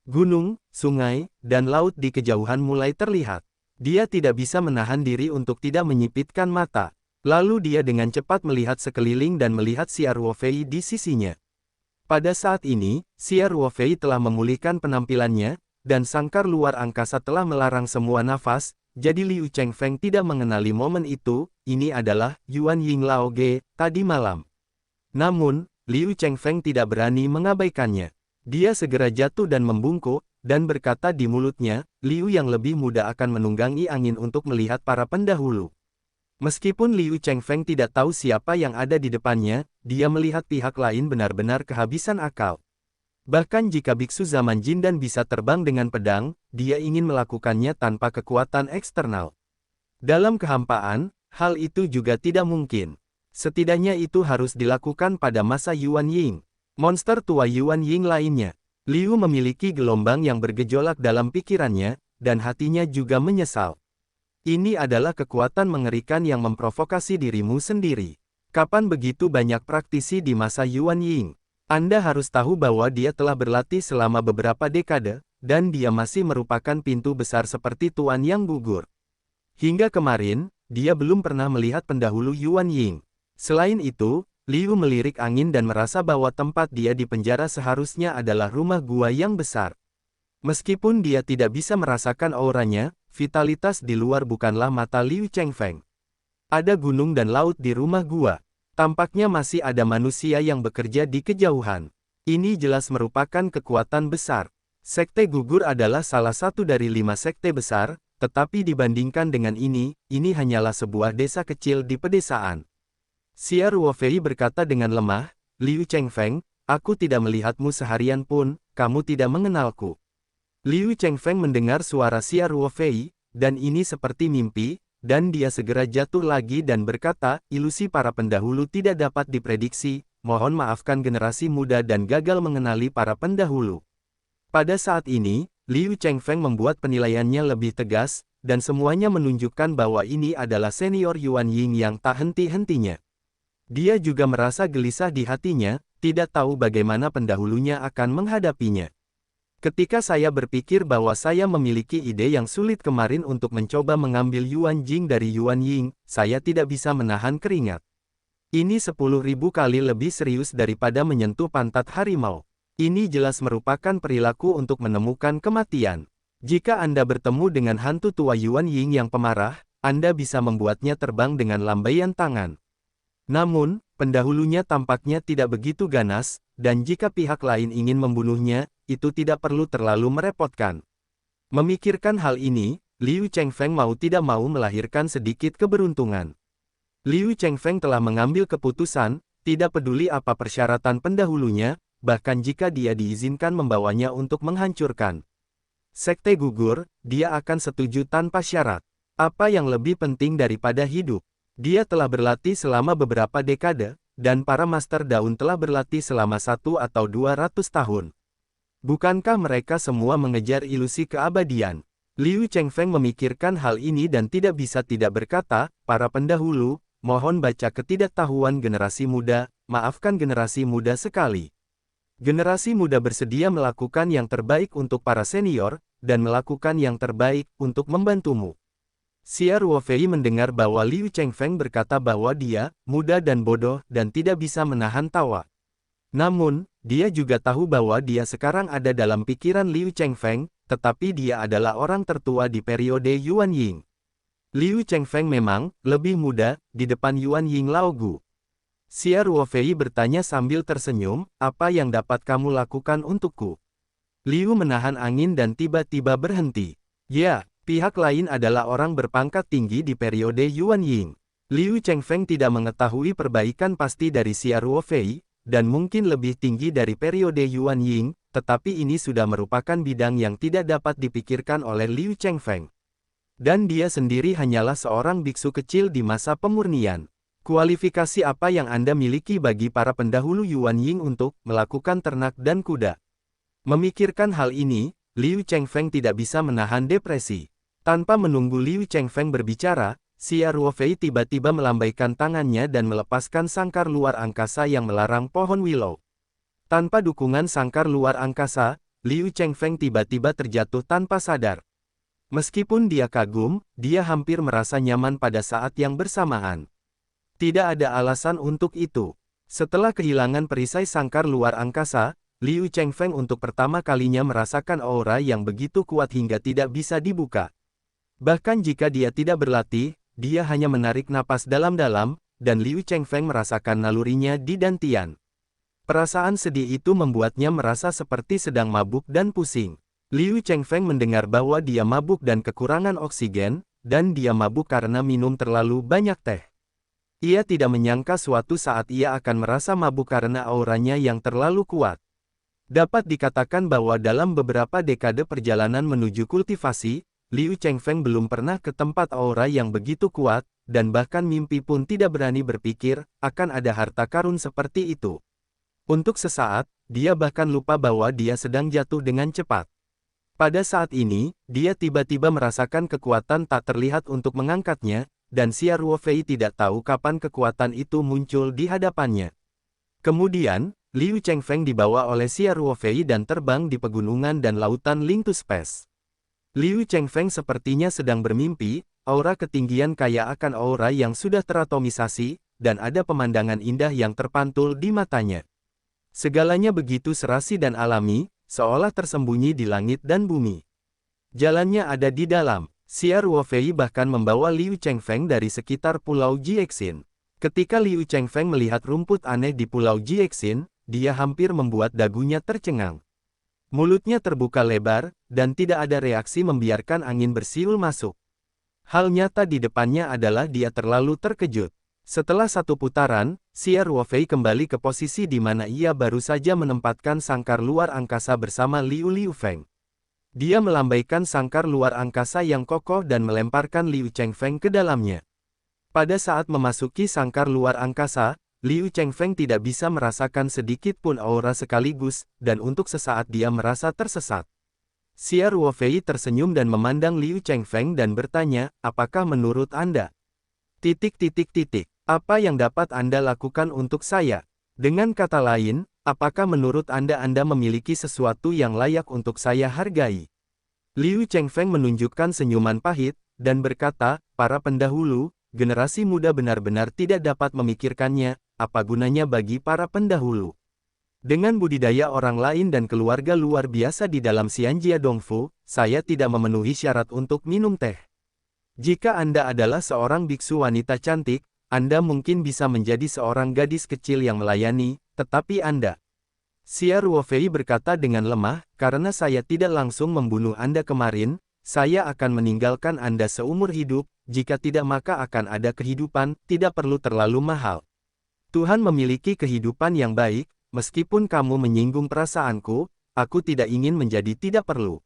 Gunung, sungai, dan laut di kejauhan mulai terlihat. Dia tidak bisa menahan diri untuk tidak menyipitkan mata. Lalu dia dengan cepat melihat sekeliling dan melihat Xia Ruofei di sisinya. Pada saat ini, Xia Ruofei telah memulihkan penampilannya, dan sangkar luar angkasa telah melarang semua nafas, jadi Liu Chengfeng tidak mengenali momen itu. Ini adalah Yuan Ying Lao Ge, tadi malam. Namun, Liu Chengfeng tidak berani mengabaikannya. Dia segera jatuh dan membungkuk, dan berkata di mulutnya, Liu yang lebih muda akan menunggangi angin untuk melihat para pendahulu. Meskipun Liu Chengfeng tidak tahu siapa yang ada di depannya, dia melihat pihak lain benar-benar kehabisan akal. Bahkan jika biksu zaman Jin dan bisa terbang dengan pedang, dia ingin melakukannya tanpa kekuatan eksternal. Dalam kehampaan, hal itu juga tidak mungkin. Setidaknya itu harus dilakukan pada masa Yuan Ying. Monster tua Yuan Ying lainnya. Liu memiliki gelombang yang bergejolak dalam pikirannya, dan hatinya juga menyesal. Ini adalah kekuatan mengerikan yang memprovokasi dirimu sendiri. Kapan begitu banyak praktisi di masa Yuan Ying? Anda harus tahu bahwa dia telah berlatih selama beberapa dekade, dan dia masih merupakan pintu besar seperti Tuan yang gugur. Hingga kemarin, dia belum pernah melihat pendahulu Yuan Ying. Selain itu, Liu melirik angin dan merasa bahwa tempat dia di penjara seharusnya adalah rumah gua yang besar. Meskipun dia tidak bisa merasakan auranya, vitalitas di luar bukanlah mata Liu Chengfeng. Ada gunung dan laut di rumah gua. Tampaknya masih ada manusia yang bekerja di kejauhan. Ini jelas merupakan kekuatan besar. Sekte gugur adalah salah satu dari 5 sekte besar, tetapi dibandingkan dengan ini hanyalah sebuah desa kecil di pedesaan. Xia Ruofei berkata dengan lemah, Liu Chengfeng, aku tidak melihatmu seharian pun, kamu tidak mengenalku. Liu Chengfeng mendengar suara Xia Ruofei, dan ini seperti mimpi, dan dia segera jatuh lagi dan berkata, ilusi para pendahulu tidak dapat diprediksi, mohon maafkan generasi muda dan gagal mengenali para pendahulu. Pada saat ini, Liu Chengfeng membuat penilaiannya lebih tegas, dan semuanya menunjukkan bahwa ini adalah senior Yuan Ying yang tak henti-hentinya. Dia juga merasa gelisah di hatinya, tidak tahu bagaimana pendahulunya akan menghadapinya. Ketika saya berpikir bahwa saya memiliki ide yang sulit kemarin untuk mencoba mengambil Yuan Jing dari Yuan Ying, saya tidak bisa menahan keringat. Ini 10.000 kali lebih serius daripada menyentuh pantat harimau. Ini jelas merupakan perilaku untuk menemukan kematian. Jika Anda bertemu dengan hantu tua Yuan Ying yang pemarah, Anda bisa membuatnya terbang dengan lambaian tangan. Namun, pendahulunya tampaknya tidak begitu ganas, dan jika pihak lain ingin membunuhnya, itu tidak perlu terlalu merepotkan. Memikirkan hal ini, Liu Chengfeng mau tidak mau melahirkan sedikit keberuntungan. Liu Chengfeng telah mengambil keputusan, tidak peduli apa persyaratan pendahulunya, bahkan jika dia diizinkan membawanya untuk menghancurkan sekte gugur, dia akan setuju tanpa syarat. Apa yang lebih penting daripada hidup? Dia telah berlatih selama beberapa dekade, dan para Master Daun telah berlatih selama 1 atau 200 tahun. Bukankah mereka semua mengejar ilusi keabadian? Liu Chengfeng memikirkan hal ini dan tidak bisa tidak berkata, para pendahulu, mohon baca ketidaktahuan generasi muda, maafkan generasi muda sekali. Generasi muda bersedia melakukan yang terbaik untuk para senior, dan melakukan yang terbaik untuk membantumu. Xia Ruofei mendengar bahwa Liu Chengfeng berkata bahwa dia, muda dan bodoh dan tidak bisa menahan tawa. Namun, dia juga tahu bahwa dia sekarang ada dalam pikiran Liu Chengfeng, tetapi dia adalah orang tertua di periode Yuan Ying. Liu Chengfeng memang lebih muda di depan Yuan Ying Laogu. Xia Ruofei bertanya sambil tersenyum, apa yang dapat kamu lakukan untukku? Liu menahan angin dan tiba-tiba berhenti. Ya, pihak lain adalah orang berpangkat tinggi di periode Yuan Ying. Liu Chengfeng tidak mengetahui perbaikan pasti dari Xia Ruofei, dan mungkin lebih tinggi dari periode Yuan Ying, tetapi ini sudah merupakan bidang yang tidak dapat dipikirkan oleh Liu Chengfeng. Dan dia sendiri hanyalah seorang biksu kecil di masa pemurnian. Kualifikasi apa yang Anda miliki bagi para pendahulu Yuan Ying untuk melakukan ternak dan kuda? Memikirkan hal ini, Liu Chengfeng tidak bisa menahan depresi. Tanpa menunggu Liu Chengfeng berbicara, Xia Ruofei tiba-tiba melambaikan tangannya dan melepaskan sangkar luar angkasa yang melarang pohon willow. Tanpa dukungan sangkar luar angkasa, Liu Chengfeng tiba-tiba terjatuh tanpa sadar. Meskipun dia kagum, dia hampir merasa nyaman pada saat yang bersamaan. Tidak ada alasan untuk itu. Setelah kehilangan perisai sangkar luar angkasa, Liu Chengfeng untuk pertama kalinya merasakan aura yang begitu kuat hingga tidak bisa dibuka. Bahkan jika dia tidak berlatih, dia hanya menarik napas dalam-dalam, dan Liu Chengfeng merasakan nalurinya di dantian. Perasaan sedih itu membuatnya merasa seperti sedang mabuk dan pusing. Liu Chengfeng mendengar bahwa dia mabuk dan kekurangan oksigen, dan dia mabuk karena minum terlalu banyak teh. Ia tidak menyangka suatu saat ia akan merasa mabuk karena auranya yang terlalu kuat. Dapat dikatakan bahwa dalam beberapa dekade perjalanan menuju kultivasi, Liu Chengfeng belum pernah ke tempat aura yang begitu kuat, dan bahkan mimpi pun tidak berani berpikir akan ada harta karun seperti itu. Untuk sesaat, dia bahkan lupa bahwa dia sedang jatuh dengan cepat. Pada saat ini, dia tiba-tiba merasakan kekuatan tak terlihat untuk mengangkatnya, dan Xia Ruofei tidak tahu kapan kekuatan itu muncul di hadapannya. Kemudian, Liu Chengfeng dibawa oleh Xia Ruofei dan terbang di pegunungan dan lautan Ling to Space. Liu Chengfeng sepertinya sedang bermimpi, aura ketinggian kaya akan aura yang sudah teratomisasi, dan ada pemandangan indah yang terpantul di matanya. Segalanya begitu serasi dan alami, seolah tersembunyi di langit dan bumi. Jalannya ada di dalam. Xia Ruofei bahkan membawa Liu Chengfeng dari sekitar Pulau Jiexin. Ketika Liu Chengfeng melihat rumput aneh di Pulau Jiexin, dia hampir membuat dagunya tercengang. Mulutnya terbuka lebar, dan tidak ada reaksi membiarkan angin bersiul masuk. Hal nyata di depannya adalah dia terlalu terkejut. Setelah satu putaran, Xia Ruofei kembali ke posisi di mana ia baru saja menempatkan sangkar luar angkasa bersama Liu Liufeng. Dia melambaikan sangkar luar angkasa yang kokoh dan melemparkan Liu Chengfeng ke dalamnya. Pada saat memasuki sangkar luar angkasa, Liu Chengfeng tidak bisa merasakan sedikit pun aura sekaligus, dan untuk sesaat dia merasa tersesat. Xia Ruofei tersenyum dan memandang Liu Chengfeng dan bertanya, apakah menurut Anda? Apa yang dapat Anda lakukan untuk saya? Dengan kata lain, apakah menurut Anda memiliki sesuatu yang layak untuk saya hargai? Liu Chengfeng menunjukkan senyuman pahit, dan berkata, para pendahulu, generasi muda benar-benar tidak dapat memikirkannya, apa gunanya bagi para pendahulu. Dengan budidaya orang lain dan keluarga luar biasa di dalam Xianjia Dongfu, saya tidak memenuhi syarat untuk minum teh. Jika Anda adalah seorang biksu wanita cantik, Anda mungkin bisa menjadi seorang gadis kecil yang melayani, tetapi Anda. Xia Ruofei berkata dengan lemah, karena saya tidak langsung membunuh Anda kemarin, saya akan meninggalkan Anda seumur hidup, jika tidak maka akan ada kehidupan, tidak perlu terlalu mahal. Tuhan memiliki kehidupan yang baik, meskipun kamu menyinggung perasaanku, aku tidak ingin menjadi tidak perlu.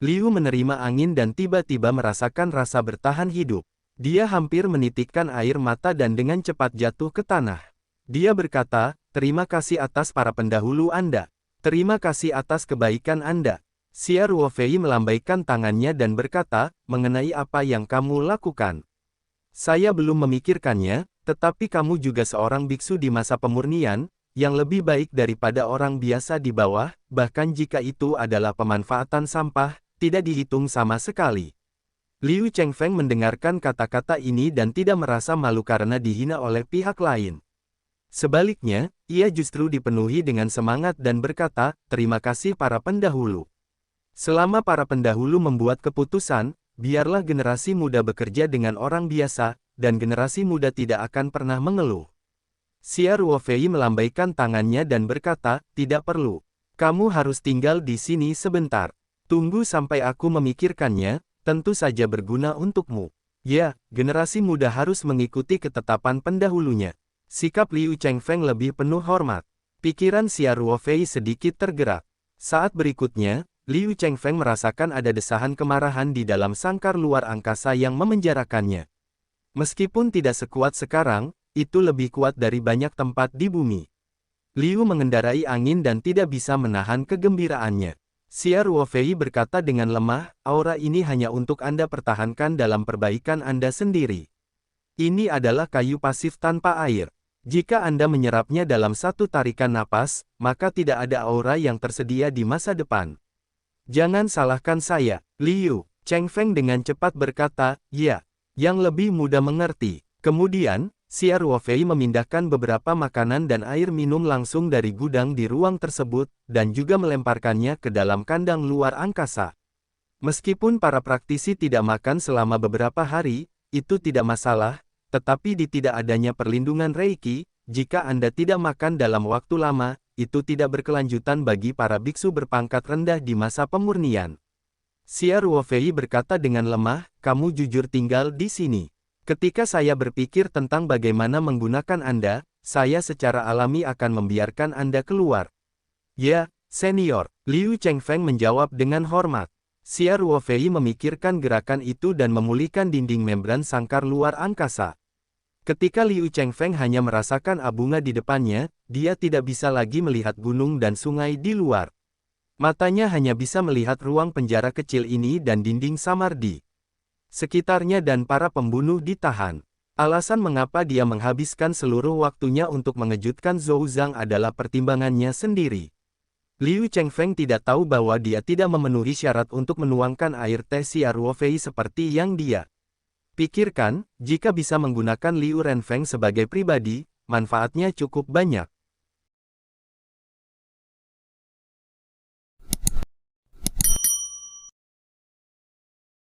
Liu menerima angin dan tiba-tiba merasakan rasa bertahan hidup. Dia hampir menitikkan air mata dan dengan cepat jatuh ke tanah. Dia berkata, terima kasih atas para pendahulu Anda. Terima kasih atas kebaikan Anda. Xia Ruofei melambaikan tangannya dan berkata, mengenai apa yang kamu lakukan. Saya belum memikirkannya, tetapi kamu juga seorang biksu di masa pemurnian, yang lebih baik daripada orang biasa di bawah, bahkan jika itu adalah pemanfaatan sampah, tidak dihitung sama sekali. Liu Chengfeng mendengarkan kata-kata ini dan tidak merasa malu karena dihina oleh pihak lain. Sebaliknya, ia justru dipenuhi dengan semangat dan berkata, terima kasih para pendahulu. Selama para pendahulu membuat keputusan, biarlah generasi muda bekerja dengan orang biasa, dan generasi muda tidak akan pernah mengeluh. Xia Ruofei melambaikan tangannya dan berkata, tidak perlu. Kamu harus tinggal di sini sebentar. Tunggu sampai aku memikirkannya, tentu saja berguna untukmu. Ya, generasi muda harus mengikuti ketetapan pendahulunya. Sikap Liu Chengfeng lebih penuh hormat. Pikiran Xia Ruofei sedikit tergerak. Saat berikutnya, Liu Chengfeng merasakan ada desahan kemarahan di dalam sangkar luar angkasa yang memenjarakannya. Meskipun tidak sekuat sekarang, itu lebih kuat dari banyak tempat di bumi. Liu mengendarai angin dan tidak bisa menahan kegembiraannya. Xia Ruofei berkata dengan lemah, aura ini hanya untuk Anda pertahankan dalam perbaikan Anda sendiri. Ini adalah kayu pasif tanpa air. Jika Anda menyerapnya dalam satu tarikan napas, maka tidak ada aura yang tersedia di masa depan. Jangan salahkan saya, Liu. Chengfeng dengan cepat berkata, ya, yang lebih mudah mengerti. Kemudian, Xia Ruofei memindahkan beberapa makanan dan air minum langsung dari gudang di ruang tersebut, dan juga melemparkannya ke dalam kandang luar angkasa. Meskipun para praktisi tidak makan selama beberapa hari, itu tidak masalah, tetapi di tidak adanya perlindungan Reiki, jika Anda tidak makan dalam waktu lama, itu tidak berkelanjutan bagi para biksu berpangkat rendah di masa pemurnian. Xia Ruofei berkata dengan lemah, kamu jujur tinggal di sini. Ketika saya berpikir tentang bagaimana menggunakan Anda, saya secara alami akan membiarkan Anda keluar. Ya, senior, Liu Chengfeng menjawab dengan hormat. Xia Ruofei memikirkan gerakan itu dan memulihkan dinding membran sangkar luar angkasa. Ketika Liu Chengfeng hanya merasakan abunga di depannya, dia tidak bisa lagi melihat gunung dan sungai di luar. Matanya hanya bisa melihat ruang penjara kecil ini dan dinding samar di sekitarnya dan para pembunuh ditahan. Alasan mengapa dia menghabiskan seluruh waktunya untuk mengejutkan Zhou Zhang adalah pertimbangannya sendiri. Liu Chengfeng tidak tahu bahwa dia tidak memenuhi syarat untuk menuangkan air teh Xia Ruofei seperti yang dia pikirkan. Jika bisa menggunakan Liu Renfeng sebagai pribadi, manfaatnya cukup banyak.